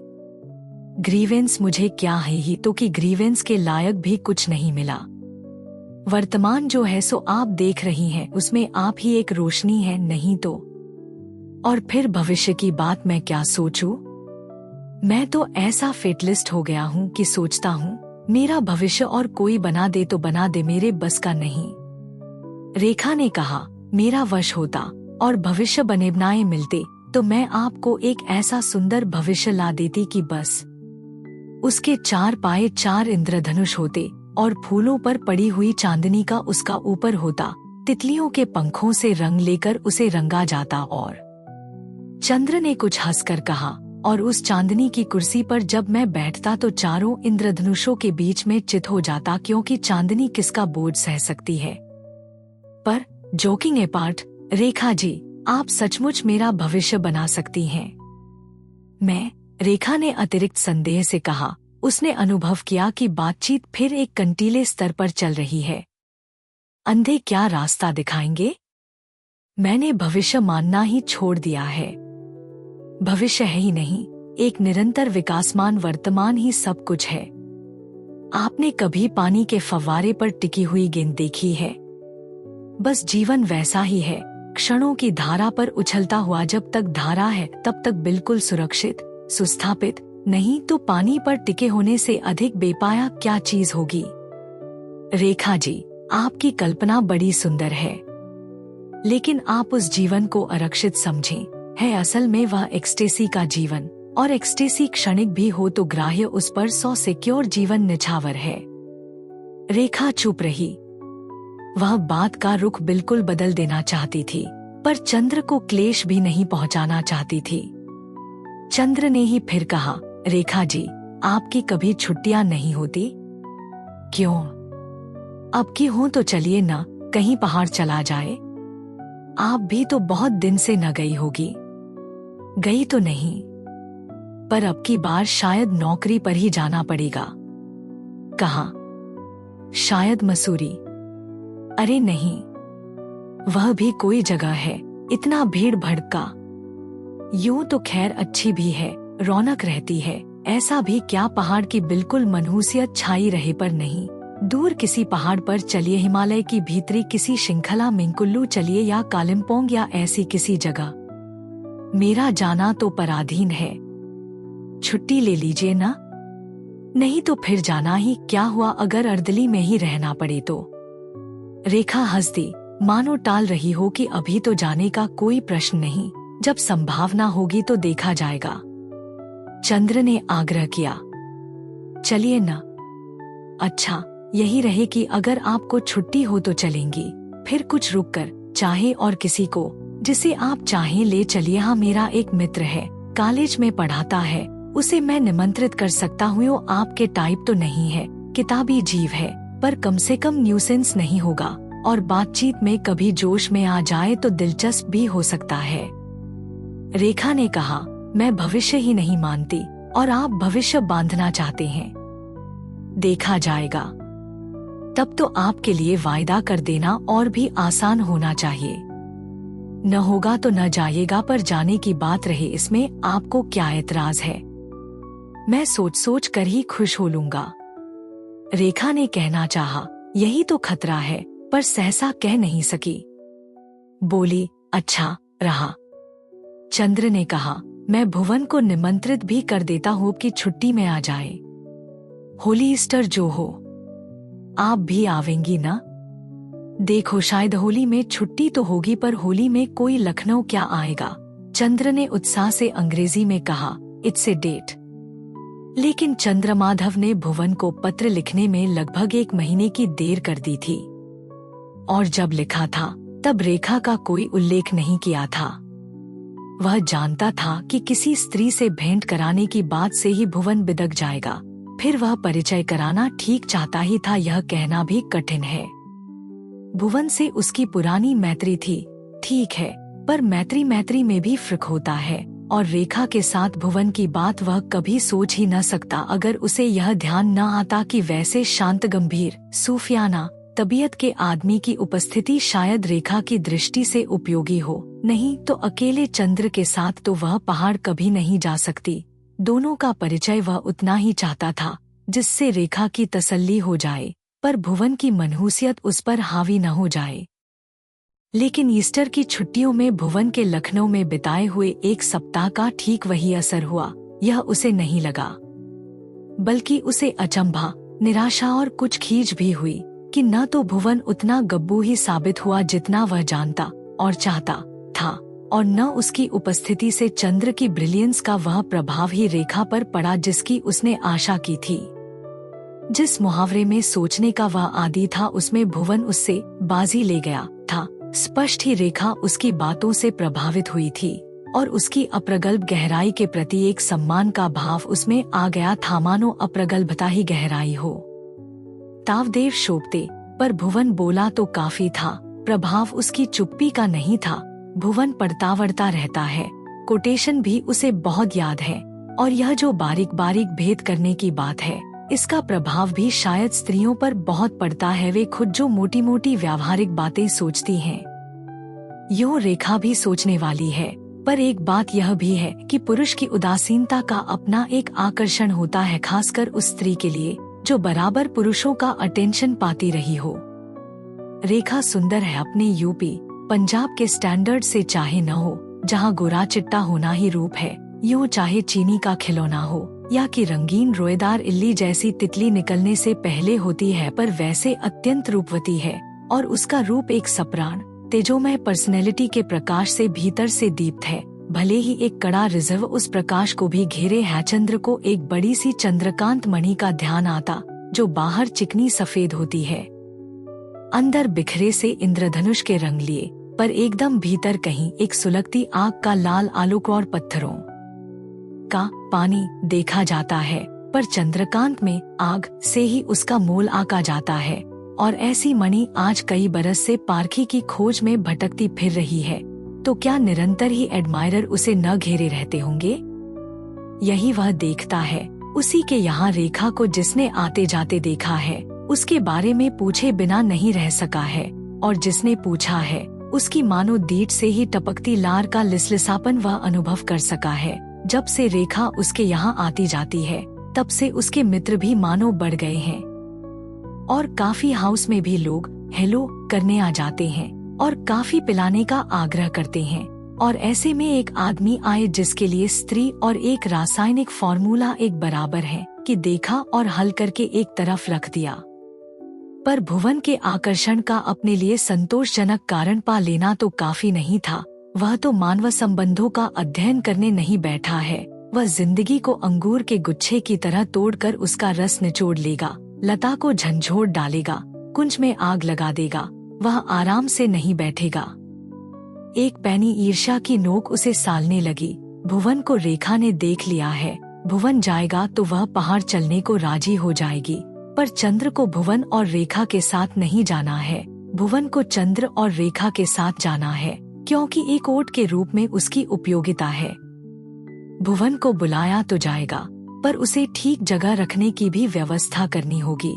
ग्रीवेंस मुझे क्या है ही तो, कि ग्रीवेंस के लायक भी कुछ नहीं मिला। वर्तमान जो है सो आप देख रही हैं, उसमें आप ही एक रोशनी है, नहीं तो। और फिर भविष्य की बात मैं क्या सोचूं? मैं तो ऐसा फेटलिस्ट हो गया हूँ कि सोचता हूँ मेरा भविष्य और कोई बना दे तो बना दे, मेरे बस का नहीं। रेखा ने कहा, मेरा वश होता और भविष्य बने बनाए मिलते तो मैं आपको एक ऐसा सुंदर भविष्य ला देती कि बस उसके 4 पाए 4 इंद्रधनुष होते और फूलों पर पड़ी हुई चांदनी का उसका ऊपर होता, तितलियों के पंखों से रंग लेकर उसे रंगा जाता। और चंद्र ने कुछ हंसकर कहा, और उस चांदनी की कुर्सी पर जब मैं बैठता तो चारों इंद्रधनुषों के बीच में चित हो जाता, क्योंकि चांदनी किसका बोझ सह सकती है। पर जोकिंग अपार्ट, रेखा जी, आप सचमुच मेरा भविष्य बना सकती हैं। मैं, रेखा ने अतिरिक्त संदेह से कहा। उसने अनुभव किया कि बातचीत फिर एक कंटीले स्तर पर चल रही है। अंधे क्या रास्ता दिखाएंगे? मैंने भविष्य मानना ही छोड़ दिया है। भविष्य है ही नहीं, एक निरंतर विकासमान वर्तमान ही सब कुछ है। आपने कभी पानी के फव्वारे पर टिकी हुई गेंद देखी है? बस जीवन वैसा ही है, क्षणों की धारा पर उछलता हुआ। जब तक धारा है तब तक बिल्कुल सुरक्षित, सुस्थापित, नहीं तो पानी पर टिके होने से अधिक बेपाया क्या चीज होगी। रेखा जी, आपकी कल्पना बड़ी सुंदर है, लेकिन आप उस जीवन को आरक्षित समझें। है असल में वह एक्सटेसी का जीवन, और एक्सटेसी क्षणिक भी हो तो ग्राह्य उस पर 100 सिक्योर जीवन निछावर है। रेखा चुप रही। वह बात का रुख बिल्कुल बदल देना चाहती थी, पर चंद्र को क्लेश भी नहीं पहुंचाना चाहती थी। चंद्र ने ही फिर कहा, रेखा जी, आपकी कभी छुट्टियां नहीं होती? क्यों? अब की हो तो चलिए ना, कहीं पहाड़ चला जाए। आप भी तो बहुत दिन से न गई होगी। गई तो नहीं, पर अब की बार शायद नौकरी पर ही जाना पड़ेगा। कहाँ? शायद मसूरी। अरे नहीं, वह भी कोई जगह है, इतना भीड़ भड़का। यूं तो खैर अच्छी भी है, रौनक रहती है। ऐसा भी क्या पहाड़ की बिल्कुल मनहूसियत छाई रहे, पर नहीं। दूर किसी पहाड़ पर चलिए, हिमालय की भीतरी किसी श्रृंखला में कुल्लू चलिए, या कालिम्पोंग, या ऐसी किसी जगह। मेरा जाना तो पराधीन है। छुट्टी ले लीजिए ना। नहीं तो फिर जाना ही क्या हुआ अगर अर्दली में ही रहना पड़े तो। रेखा हंस दी, मानो टाल रही हो कि अभी तो जाने का कोई प्रश्न नहीं, जब संभावना होगी तो देखा जाएगा। चंद्र ने आग्रह किया, चलिए न। अच्छा, यही रहे कि अगर आपको छुट्टी हो तो चलेंगी, फिर कुछ रुक कर चाहे और किसी को जिसे आप चाहें ले चलिए। हाँ, मेरा एक मित्र है, कॉलेज में पढ़ाता है, उसे मैं निमंत्रित कर सकता हूँ। वो आपके टाइप तो नहीं है, किताबी जीव है, पर कम से कम न्यूसेंस नहीं होगा और बातचीत में कभी जोश में आ जाए तो दिलचस्प भी हो सकता है। रेखा ने कहा, मैं भविष्य ही नहीं मानती और आप भविष्य बांधना चाहते हैं। देखा जाएगा। तब तो आपके लिए वायदा कर देना और भी आसान होना चाहिए। न होगा तो न जाइएगा, पर जाने की बात रहे इसमें आपको क्या एतराज है? मैं सोच सोच कर ही खुश हो लूंगा। रेखा ने कहना चाहा, यही तो खतरा है, पर सहसा कह नहीं सकी। बोली, अच्छा रहा। चंद्र ने कहा, मैं भुवन को निमंत्रित भी कर देता हूँ कि छुट्टी में आ जाए। होली ईस्टर जो हो, आप भी आवेंगी ना? देखो, शायद होली में छुट्टी तो होगी, पर होली में कोई लखनऊ क्या आएगा? चंद्र ने उत्साह से अंग्रेजी में कहा, इट्स ए डेट। लेकिन चंद्रमाधव ने भुवन को पत्र लिखने में लगभग 1 महीने की देर कर दी थी, और जब लिखा था तब रेखा का कोई उल्लेख नहीं किया था। वह जानता था कि किसी स्त्री से भेंट कराने की बात से ही भुवन बिदक जाएगा, फिर वह परिचय कराना ठीक चाहता ही था, यह कहना भी कठिन है। भुवन से उसकी पुरानी मैत्री थी, ठीक है, पर मैत्री में भी फर्क होता है, और रेखा के साथ भुवन की बात वह कभी सोच ही न सकता अगर उसे यह ध्यान न आता कि वैसे शांत गंभीर सूफियाना तबीयत के आदमी की उपस्थिति शायद रेखा की दृष्टि से उपयोगी हो, नहीं तो अकेले चंद्र के साथ तो वह पहाड़ कभी नहीं जा सकती। दोनों का परिचय वह उतना ही चाहता था जिससे रेखा की तसल्ली हो जाए, पर भुवन की मनहूसियत उस पर हावी न हो जाए। लेकिन ईस्टर की छुट्टियों में भुवन के लखनऊ में बिताए हुए 1 सप्ताह का ठीक वही असर हुआ। यह उसे नहीं लगा, बल्कि उसे अचंभा, निराशा और कुछ खीज भी हुई कि न तो भुवन उतना गब्बू ही साबित हुआ जितना वह जानता और चाहता था, और न उसकी उपस्थिति से चंद्र की ब्रिलियंस का वह प्रभाव ही रेखा पर पड़ा जिसकी उसने आशा की थी। जिस मुहावरे में सोचने का वह आदी था, उसमें भुवन उससे बाजी ले गया था। स्पष्ट ही रेखा उसकी बातों से प्रभावित हुई थी, और उसकी अप्रगल्भ गहराई के प्रति एक सम्मान का भाव उसमें आ गया था, मानो अप्रगल्भता ही गहराई हो। तावदेव शोभते, पर भुवन बोला तो काफी था। प्रभाव उसकी चुप्पी का नहीं था। भुवन पढ़ता वढ़ता रहता है, कोटेशन भी उसे बहुत याद है, और यह जो बारीक बारीक भेद करने की बात है, इसका प्रभाव भी शायद स्त्रियों पर बहुत पड़ता है। वे खुद जो मोटी मोटी व्यावहारिक बातें सोचती हैं, यूं रेखा भी सोचने वाली है। पर एक बात यह भी है कि पुरुष की उदासीनता का अपना एक आकर्षण होता है, खासकर उस स्त्री के लिए जो बराबर पुरुषों का अटेंशन पाती रही हो। रेखा सुंदर है अपने यूपी पंजाब के स्टैंडर्ड से, चाहे न हो जहाँ गोरा चिट्टा होना ही रूप है, यूं चाहे चीनी का खिलौना हो या कि रंगीन रोएदार इल्ली जैसी तितली निकलने से पहले होती है, पर वैसे अत्यंत रूपवती है, और उसका रूप एक सप्राण तेजोमय पर्सनैलिटी के प्रकाश से भीतर से दीप्त है। भले ही एक कड़ा रिजर्व उस प्रकाश को भी घेरे है। चंद्र को एक बड़ी सी चंद्रकांत मणि का ध्यान आता, जो बाहर चिकनी सफेद होती है, अंदर बिखरे से इंद्रधनुष के रंग लिए, पर एकदम भीतर कहीं एक सुलगती आग का लाल आलोक और पत्थरों का पानी देखा जाता है। पर चंद्रकांत में आग से ही उसका मोल आका जाता है, और ऐसी मणि आज कई बरस से पारखी की खोज में भटकती फिर रही है, तो क्या निरंतर ही एडमायरर उसे न घेरे रहते होंगे? यही वह देखता है। उसी के यहाँ रेखा को जिसने आते जाते देखा है, उसके बारे में पूछे बिना नहीं रह सका है, और जिसने पूछा है उसकी मानो दीठ से ही टपकती लार का लिसलिसापन वह अनुभव कर सका है। जब से रेखा उसके यहाँ आती जाती है, तब से उसके मित्र भी मानो बढ़ गए हैं, और काफी हाउस में भी लोग हेलो करने आ जाते हैं और काफी पिलाने का आग्रह करते हैं। और ऐसे में एक आदमी आए जिसके लिए स्त्री और एक रासायनिक फॉर्मूला एक बराबर है कि देखा और हल करके एक तरफ रख दिया। पर भुवन के आकर्षण का अपने लिए संतोषजनक कारण पा लेना तो काफी नहीं था। वह तो मानव संबंधों का अध्ययन करने नहीं बैठा है, वह जिंदगी को अंगूर के गुच्छे की तरह तोड़कर उसका रस निचोड़ लेगा, लता को झंझोड़ डालेगा, कुंज में आग लगा देगा। वह आराम से नहीं बैठेगा। एक पैनी ईर्ष्या की नोक उसे सालने लगी। भुवन को रेखा ने देख लिया है, भुवन जाएगा तो वह पहाड़ चलने को राजी हो जाएगी, पर चंद्र को भुवन और रेखा के साथ नहीं जाना है। भुवन को चंद्र और रेखा के साथ जाना है, क्योंकि एक ओट के रूप में उसकी उपयोगिता है। भुवन को बुलाया तो जाएगा, पर उसे ठीक जगह रखने की भी व्यवस्था करनी होगी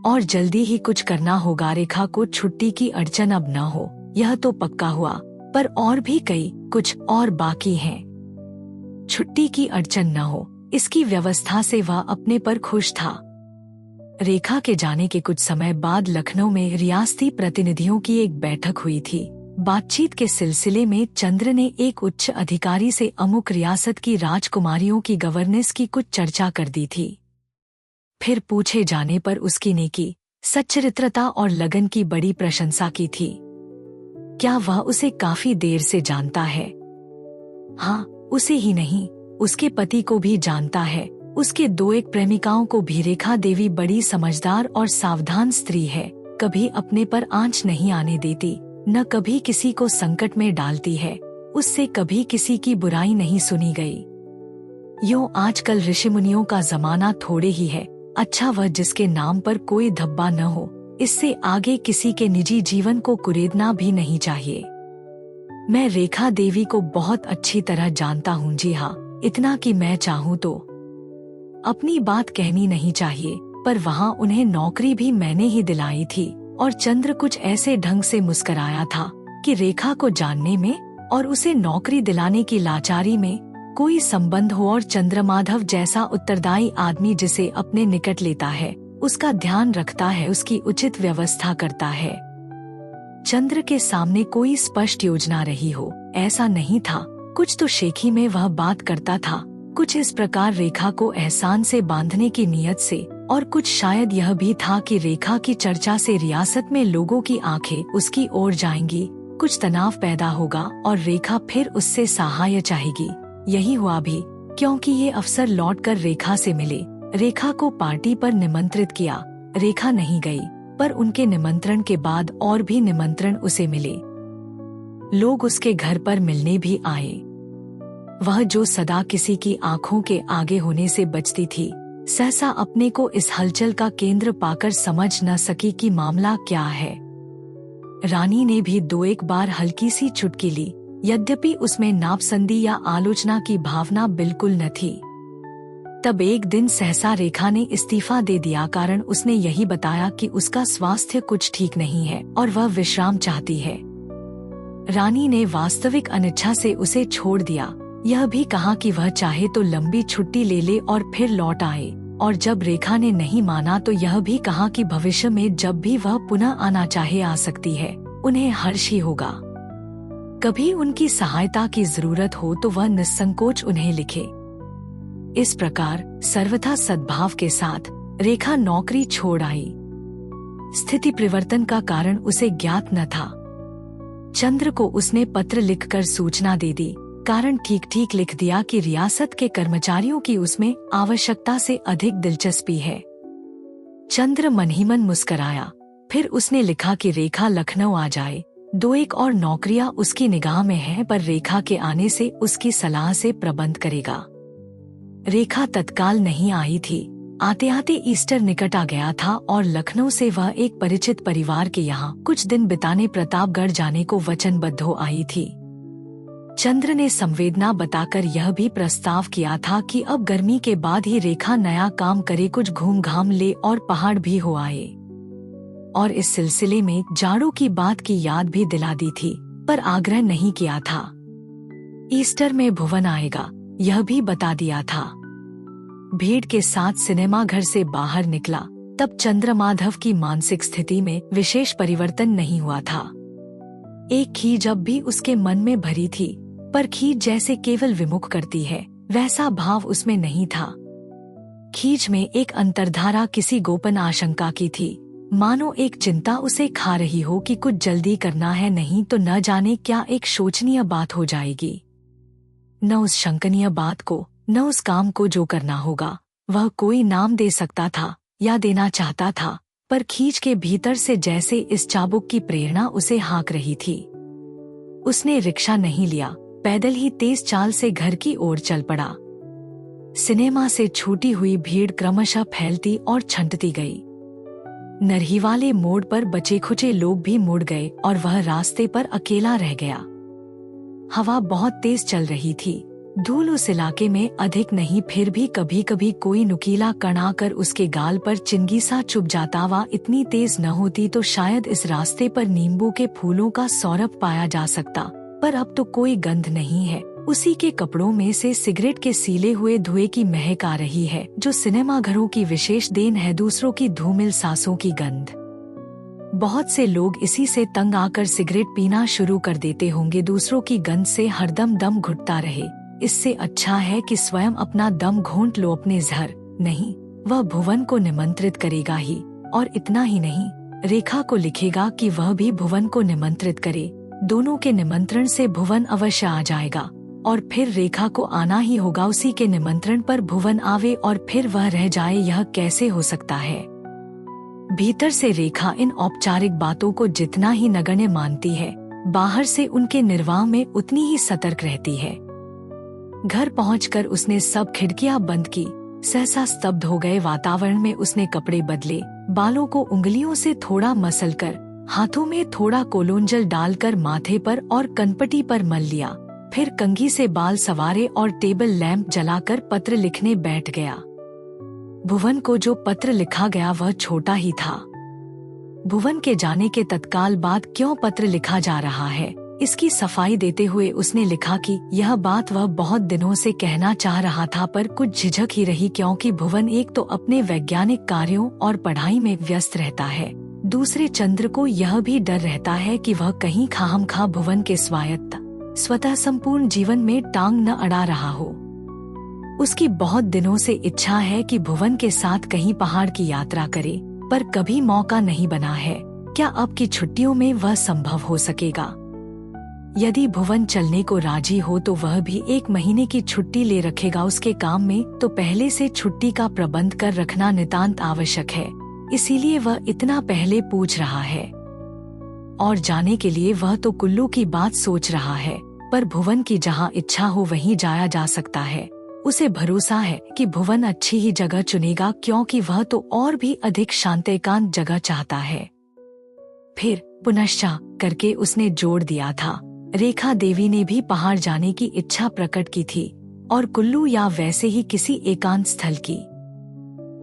और जल्दी ही कुछ करना होगा। रेखा को छुट्टी की अड़चन अब न हो, यह तो पक्का हुआ, पर और भी कई कुछ और बाकी हैं। छुट्टी की अड़चन न हो, इसकी व्यवस्था से वह अपने पर खुश था। रेखा के जाने के कुछ समय बाद लखनऊ में रियासती प्रतिनिधियों की एक बैठक हुई थी। बातचीत के सिलसिले में चंद्र ने एक उच्च अधिकारी से अमुक रियासत की राजकुमारियों की गवर्नेंस की कुछ चर्चा कर दी थी। फिर पूछे जाने पर उसकी नेकी, सच्चरित्रता और लगन की बड़ी प्रशंसा की थी। क्या वह उसे काफी देर से जानता है? हाँ, उसे ही नहीं, उसके पति को भी जानता है। उसके दो एक प्रेमिकाओं को भी। रेखा देवी बड़ी समझदार और सावधान स्त्री है, कभी अपने पर आंच नहीं आने देती, न कभी किसी को संकट में डालती है। उससे कभी किसी की बुराई नहीं सुनी गई। यूं आजकल ऋषि मुनियों का जमाना थोड़े ही है। अच्छा वह जिसके नाम पर कोई धब्बा न हो, इससे आगे किसी के निजी जीवन को कुरेदना भी नहीं चाहिए। मैं रेखा देवी को बहुत अच्छी तरह जानता हूँ। जी हाँ, इतना कि मैं चाहूँ तो अपनी बात कहनी नहीं चाहिए, पर वहाँ उन्हें नौकरी भी मैंने ही दिलाई थी। और चंद्र कुछ ऐसे ढंग से मुस्कराया था कि रेखा को जानने में और उसे नौकरी दिलाने की लाचारी में कोई संबंध हो। और चंद्रमाधव जैसा उत्तरदायी आदमी जिसे अपने निकट लेता है, उसका ध्यान रखता है, उसकी उचित व्यवस्था करता है। चंद्र के सामने कोई स्पष्ट योजना रही हो, ऐसा नहीं था। कुछ तो शेखी में वह बात करता था, कुछ इस प्रकार रेखा को एहसान से बांधने की नीयत से, और कुछ शायद यह भी था कि रेखा की चर्चा से रियासत में लोगों की आंखें उसकी ओर जाएंगी, कुछ तनाव पैदा होगा और रेखा फिर उससे सहायता चाहेगी। यही हुआ भी, क्योंकि ये अफसर लौटकर रेखा से मिले, रेखा को पार्टी पर निमंत्रित किया। रेखा नहीं गई, पर उनके निमंत्रण के बाद और भी निमंत्रण उसे मिले। लोग उसके घर पर मिलने भी आए। वह जो सदा किसी की आंखों के आगे होने से बचती थी, सहसा अपने को इस हलचल का केंद्र पाकर समझ न सकी कि मामला क्या है। रानी ने भी दो एक बार हल्की सी चुटकी ली, यद्यपि उसमें नापसंदी या आलोचना की भावना बिल्कुल न थी। तब एक दिन सहसा रेखा ने इस्तीफा दे दिया। कारण उसने यही बताया कि उसका स्वास्थ्य कुछ ठीक नहीं है और वह विश्राम चाहती है। रानी ने वास्तविक अनिच्छा से उसे छोड़ दिया। यह भी कहा कि वह चाहे तो लंबी छुट्टी ले ले और फिर लौट आए। और जब रेखा ने नहीं माना तो यह भी कहा कि भविष्य में जब भी वह पुनः आना चाहे आ सकती है, उन्हें हर्ष ही होगा। कभी उनकी सहायता की जरूरत हो तो वह निस्संकोच उन्हें लिखे। इस प्रकार सर्वथा सद्भाव के साथ रेखा नौकरी छोड़ आई। स्थिति परिवर्तन का कारण उसे ज्ञात न था। चंद्र को उसने पत्र लिखकर सूचना दे दी। कारण ठीक ठीक लिख दिया कि रियासत के कर्मचारियों की उसमें आवश्यकता से अधिक दिलचस्पी है। चंद्र मन ही मन मुस्कराया। फिर उसने लिखा कि रेखा लखनऊ आ जाए। दो एक और नौकरियां उसकी निगाह में हैं, पर रेखा के आने से उसकी सलाह से प्रबंध करेगा। रेखा तत्काल नहीं आई थी। आते आते ईस्टर निकट आ गया था और लखनऊ से वह एक परिचित परिवार के यहाँ कुछ दिन बिताने प्रतापगढ़ जाने को वचनबद्ध हो आई थी। चंद्र ने संवेदना बताकर यह भी प्रस्ताव किया था कि अब गर्मी के बाद ही रेखा नया काम करे, कुछ घूम घाम ले और पहाड़ भी हो आए। और इस सिलसिले में जाड़ों की बात की याद भी दिला दी थी, पर आग्रह नहीं किया था। ईस्टर में भुवन आएगा यह भी बता दिया था। भीड़ के साथ सिनेमा घर से बाहर निकला तब चंद्रमाधव की मानसिक स्थिति में विशेष परिवर्तन नहीं हुआ था। एक खींच अब भी उसके मन में भरी थी, पर खींच जैसे केवल विमुख करती है वैसा भाव उसमें नहीं था। खींच में एक अंतर्धारा किसी गोपन आशंका की थी, मानो एक चिंता उसे खा रही हो कि कुछ जल्दी करना है, नहीं तो न जाने क्या एक शोचनीय बात हो जाएगी। न उस शंकनीय बात को, न उस काम को जो करना होगा, वह कोई नाम दे सकता था या देना चाहता था, पर खींच के भीतर से जैसे इस चाबुक की प्रेरणा उसे हाँक रही थी। उसने रिक्शा नहीं लिया, पैदल ही तेज चाल से घर की ओर चल पड़ा। सिनेमा से छूटी हुई भीड़ क्रमशः फैलती और छंटती गई। नरही वाले मोड़ पर बचे खुचे लोग भी मुड़ गए और वह रास्ते पर अकेला रह गया। हवा बहुत तेज चल रही थी, धूल उस इलाके में अधिक नहीं, फिर भी कभी कभी कोई नुकीला कण आकर उसके गाल पर चिंगी सा चुभ जाता। वह इतनी तेज न होती तो शायद इस रास्ते पर नींबू के फूलों का सौरभ पाया जा सकता, पर अब तो कोई गंध नहीं है। उसी के कपड़ों में से सिगरेट के सीले हुए धुएं की महक आ रही है, जो सिनेमा घरों की विशेष देन है, दूसरों की धूमिल सांसों की गंध। बहुत से लोग इसी से तंग आकर सिगरेट पीना शुरू कर देते होंगे, दूसरों की गंध से हरदम दम घुटता रहे। इससे अच्छा है कि स्वयं अपना दम घोंट लो अपने जहर। नहीं, वह भुवन को निमंत्रित करेगा ही, और इतना ही नहीं, रेखा को लिखेगा कि वह भी भुवन को निमंत्रित करे। दोनों के निमंत्रण से भुवन अवश्य आ जाएगा, और फिर रेखा को आना ही होगा। उसी के निमंत्रण पर भुवन आवे और फिर वह रह जाए, यह कैसे हो सकता है? भीतर से रेखा इन औपचारिक बातों को जितना ही नगण्य मानती है, बाहर से उनके निर्वाह में उतनी ही सतर्क रहती है। घर पहुंचकर उसने सब खिड़कियां बंद की। सहसा स्तब्ध हो गए वातावरण में उसने कपड़े बदले, बालों को उंगलियों से थोड़ा मसलकर, हाथों में थोड़ा कोलोंजल डालकर माथे पर और कनपटी पर मल लिया। फिर कंघी से बाल सवारे और टेबल लैंप जलाकर पत्र लिखने बैठ गया। भुवन को जो पत्र लिखा गया वह छोटा ही था। भुवन के जाने के तत्काल बाद क्यों पत्र लिखा जा रहा है, इसकी सफाई देते हुए उसने लिखा कि यह बात वह बहुत दिनों से कहना चाह रहा था, पर कुछ झिझक ही रही, क्योंकि भुवन एक तो अपने वैज्ञानिक कार्यों और पढ़ाई में व्यस्त रहता है, दूसरे चंद्र को यह भी डर रहता है कि वह कहीं खामखा भुवन के स्वायत्त स्वतः संपूर्ण जीवन में टांग न अड़ा रहा हो। उसकी बहुत दिनों से इच्छा है कि भुवन के साथ कहीं पहाड़ की यात्रा करे, पर कभी मौका नहीं बना है। क्या अब की छुट्टियों में वह संभव हो सकेगा? यदि भुवन चलने को राजी हो तो वह भी 1 महीने की छुट्टी ले रखेगा। उसके काम में तो पहले से छुट्टी का प्रबंध कर रखना नितांत आवश्यक है, इसीलिए वह इतना पहले पूछ रहा है। और जाने के लिए वह तो कुल्लू की बात सोच रहा है, पर भुवन की जहाँ इच्छा हो वहीं जाया जा सकता है। उसे भरोसा है कि भुवन अच्छी ही जगह चुनेगा, क्योंकि वह तो और भी अधिक शांत एकांत जगह चाहता है। फिर पुनश्च करके उसने जोड़ दिया था, रेखा देवी ने भी पहाड़ जाने की इच्छा प्रकट की थी, और कुल्लू या वैसे ही किसी एकांत स्थल की।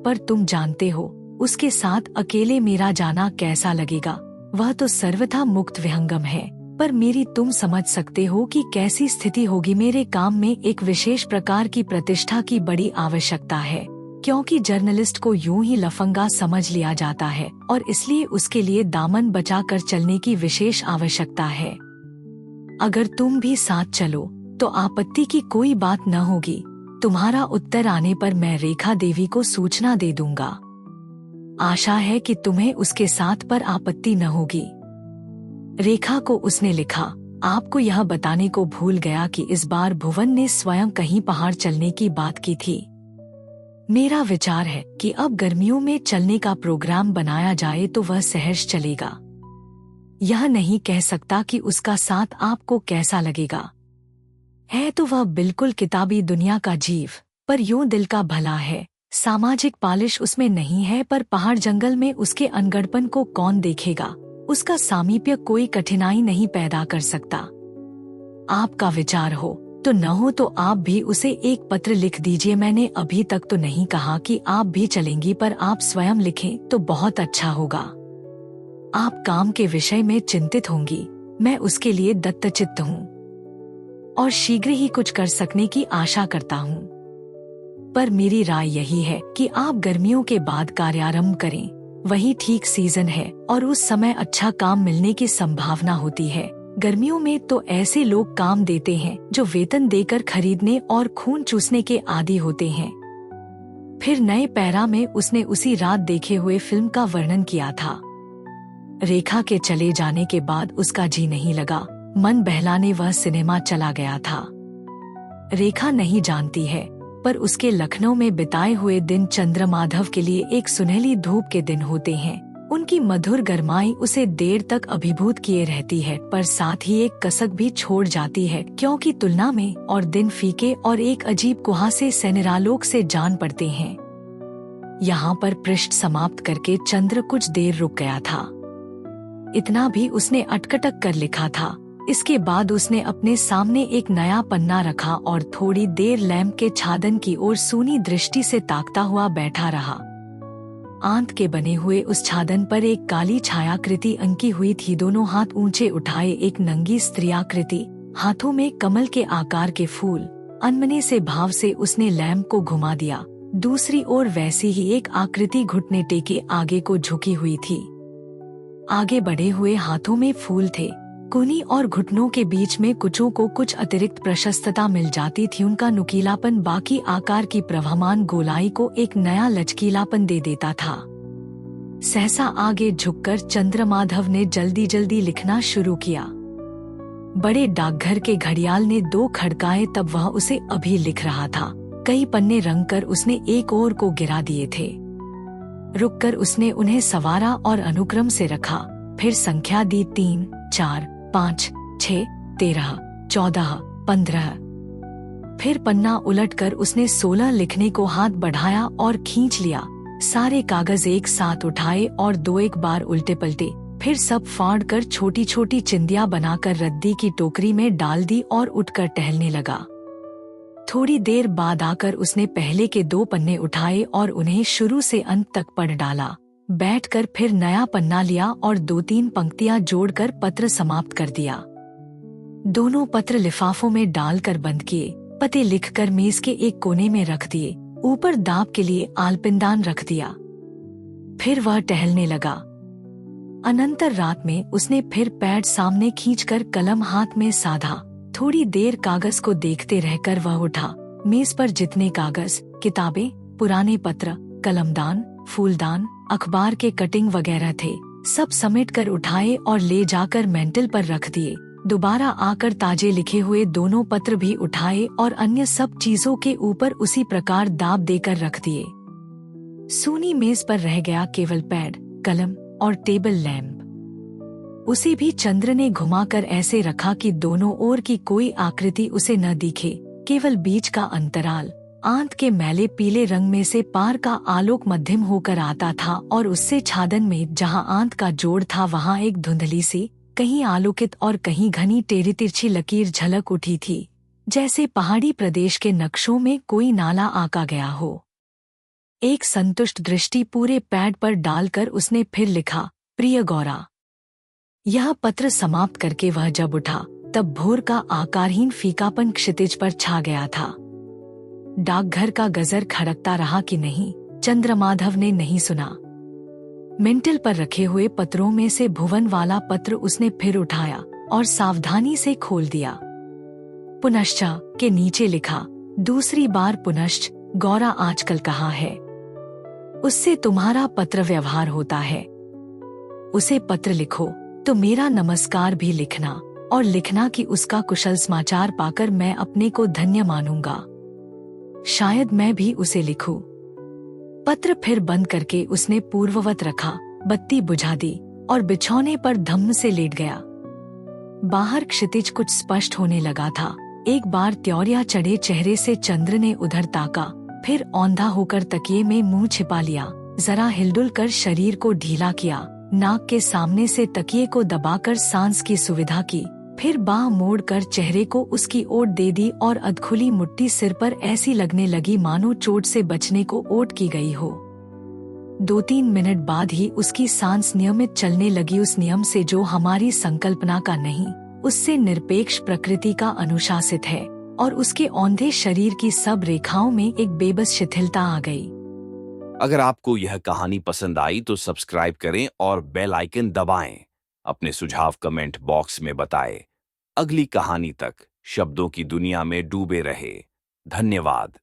पर तुम जानते हो उसके साथ अकेले मेरा जाना कैसा लगेगा। वह तो सर्वथा मुक्त विहंगम है, पर मेरी तुम समझ सकते हो कि कैसी स्थिति होगी। मेरे काम में एक विशेष प्रकार की प्रतिष्ठा की बड़ी आवश्यकता है, क्योंकि जर्नलिस्ट को यूं ही लफंगा समझ लिया जाता है, और इसलिए उसके लिए दामन बचाकर चलने की विशेष आवश्यकता है। अगर तुम भी साथ चलो तो आपत्ति की कोई बात न होगी। तुम्हारा उत्तर आने पर मैं रेखा देवी को सूचना दे दूंगा। आशा है कि तुम्हें उसके साथ पर आपत्ति न होगी। रेखा को उसने लिखा, आपको यह बताने को भूल गया कि इस बार भुवन ने स्वयं कहीं पहाड़ चलने की बात की थी। मेरा विचार है कि अब गर्मियों में चलने का प्रोग्राम बनाया जाए तो वह सहर्ष चलेगा। यह नहीं कह सकता कि उसका साथ आपको कैसा लगेगा। है तो वह बिल्कुल किताबी दुनिया का जीव, पर यूं दिल का भला है। सामाजिक पालिश उसमें नहीं है, पर पहाड़ जंगल में उसके अनगढ़पन को कौन देखेगा। उसका सामीप्य कोई कठिनाई नहीं पैदा कर सकता। आपका विचार हो तो न हो तो आप भी उसे एक पत्र लिख दीजिए। मैंने अभी तक तो नहीं कहा कि आप भी चलेंगी, पर आप स्वयं लिखें तो बहुत अच्छा होगा। आप काम के विषय में चिंतित होंगी, मैं उसके लिए दत्तचित्त हूँ और शीघ्र ही कुछ कर सकने की आशा करता हूँ। पर मेरी राय यही है कि आप गर्मियों के बाद कार्यारंभ करें। वही ठीक सीजन है और उस समय अच्छा काम मिलने की संभावना होती है। गर्मियों में तो ऐसे लोग काम देते हैं जो वेतन देकर खरीदने और खून चूसने के आदी होते हैं। फिर नए पैरा में उसने उसी रात देखे हुए फिल्म का वर्णन किया था। रेखा के चले जाने के बाद उसका जी नहीं लगा, मन बहलाने वह सिनेमा चला गया था। रेखा नहीं जानती है, पर उसके लखनऊ में बिताए हुए दिन चंद्रमाधव के लिए एक सुनहली धूप के दिन होते हैं। उनकी मधुर गरमाई उसे देर तक अभिभूत किए रहती है, पर साथ ही एक कसक भी छोड़ जाती है, क्योंकि तुलना में और दिन फीके और एक अजीब कुहासे से निरालोक से जान पड़ते हैं। यहाँ पर पृष्ठ समाप्त करके चंद्र कुछ देर रुक गया था। इतना भी उसने अटकटक कर लिखा था। इसके बाद उसने अपने सामने एक नया पन्ना रखा और थोड़ी देर लैंप के छादन की ओर सूनी दृष्टि से ताकता हुआ बैठा रहा। आंत के बने हुए उस छादन पर एक काली छायाकृति अंकी हुई थी। दोनों हाथ ऊंचे उठाए एक नंगी स्त्रियाकृति, हाथों में कमल के आकार के फूल। अनमने से भाव से उसने लैंप को घुमा दिया। दूसरी ओर वैसी ही एक आकृति घुटने टेके आगे को झुकी हुई थी। आगे बढ़े हुए हाथों में फूल थे। कुनी और घुटनों के बीच में कुचों को कुछ अतिरिक्त प्रशस्तता मिल जाती थी। उनका नुकीलापन बाकी आकार की प्रवहमान गोलाई को एक नया लचकीलापन दे देता था। सहसा आगे झुककर चंद्रमाधव ने जल्दी जल्दी लिखना शुरू किया। बड़े डाकघर के घड़ियाल ने 2 खड़काए तब वह उसे अभी लिख रहा था। कई पन्ने रंग कर उसने एक ओर को गिरा दिए थे। रुककर उसने उन्हें सवारा और अनुक्रम से रखा, फिर संख्या दी 3, 4, 5, 6, 13, 14, 15। फिर पन्ना उलटकर उसने 16 लिखने को हाथ बढ़ाया और खींच लिया। सारे कागज एक साथ उठाए और 2-1 बार उल्टे पलटे, फिर सब फाड़ कर छोटी छोटी चिंदियां बनाकर रद्दी की टोकरी में डाल दी और उठकर टहलने लगा। थोड़ी देर बाद आकर उसने पहले के 2 पन्ने उठाए और उन्हें शुरू से अंत तक पढ़ डाला। बैठकर फिर नया पन्ना लिया और 2-3 पंक्तियां जोड़कर पत्र समाप्त कर दिया। दोनों पत्र लिफाफों में डालकर बंद किए, पते लिखकर मेज के एक कोने में रख दिए, ऊपर दाब के लिए आलपिंदान रख दिया। फिर वह टहलने लगा। अनंतर रात में उसने फिर पैड सामने खींचकर कलम हाथ में साधा। थोड़ी देर कागज को देखते रहकर वह उठा। मेज पर जितने कागज, किताबें, पुराने पत्र, कलमदान, फूलदान, अखबार के कटिंग वगैरह थे, सब समेट कर उठाए और ले जाकर मेंटल पर रख दिए। दोबारा आकर ताजे लिखे हुए दोनों पत्र भी उठाए और अन्य सब चीजों के ऊपर उसी प्रकार दाब देकर रख दिए। सूनी मेज पर रह गया केवल पैड, कलम और टेबल लैंप। उसे भी चंद्र ने घुमाकर ऐसे रखा कि दोनों ओर की कोई आकृति उसे न दिखे, केवल बीच का अंतराल। आंत के मैले पीले रंग में से पार का आलोक मध्यम होकर आता था और उससे छादन में जहां आंत का जोड़ था वहां एक धुंधली सी, कहीं आलोकित और कहीं घनी टेढ़ी तिरछी लकीर झलक उठी थी, जैसे पहाड़ी प्रदेश के नक्शों में कोई नाला आका गया हो। एक संतुष्ट दृष्टि पूरे पैड पर डालकर उसने फिर लिखा, प्रिय गौरा। यह पत्र समाप्त करके वह जब उठा तब भोर का आकारहीन फीकापन क्षितिज पर छा गया था। डाकघर का गजर खड़कता रहा कि नहीं, चंद्रमाधव ने नहीं सुना। मेंटल पर रखे हुए पत्रों में से भुवन वाला पत्र उसने फिर उठाया और सावधानी से खोल दिया। पुनश्च के नीचे लिखा, दूसरी बार पुनश्च, गौरा आजकल कहाँ है? उससे तुम्हारा पत्र व्यवहार होता है। उसे पत्र लिखो तो मेरा नमस्कार भी लिखना और लिखना कि उसका कुशल समाचार पाकर मैं अपने को धन्य मानूंगा। शायद मैं भी उसे लिखूं। पत्र फिर बंद करके उसने पूर्ववत रखा, बत्ती बुझा दी और बिछौने पर धम्म से लेट गया। बाहर क्षितिज कुछ स्पष्ट होने लगा था। एक बार त्योरिया चढ़े चेहरे से चंद्र ने उधर ताका, फिर औंधा होकर तकिए में मुंह छिपा लिया, जरा हिलडुल कर शरीर को ढीला किया, नाक के सामने से तकिए को दबाकर सांस की सुविधा की, फिर बाह मोड़कर चेहरे को उसकी ओट दे दी और अधखुली मुट्ठी सिर पर ऐसी लगने लगी मानो चोट से बचने को ओट की गई हो। 2-3 मिनट बाद ही उसकी सांस नियमित चलने लगी, उस नियम से जो हमारी संकल्पना का नहीं, उससे निरपेक्ष प्रकृति का अनुशासित है, और उसके औंधे शरीर की सब रेखाओं में एक बेबस शिथिलता आ गई। अगर आपको यह कहानी पसंद आई तो सब्सक्राइब करें और बेल आइकन दबाएं। अपने सुझाव कमेंट बॉक्स में बताएं। अगली कहानी तक शब्दों की दुनिया में डूबे रहे। धन्यवाद।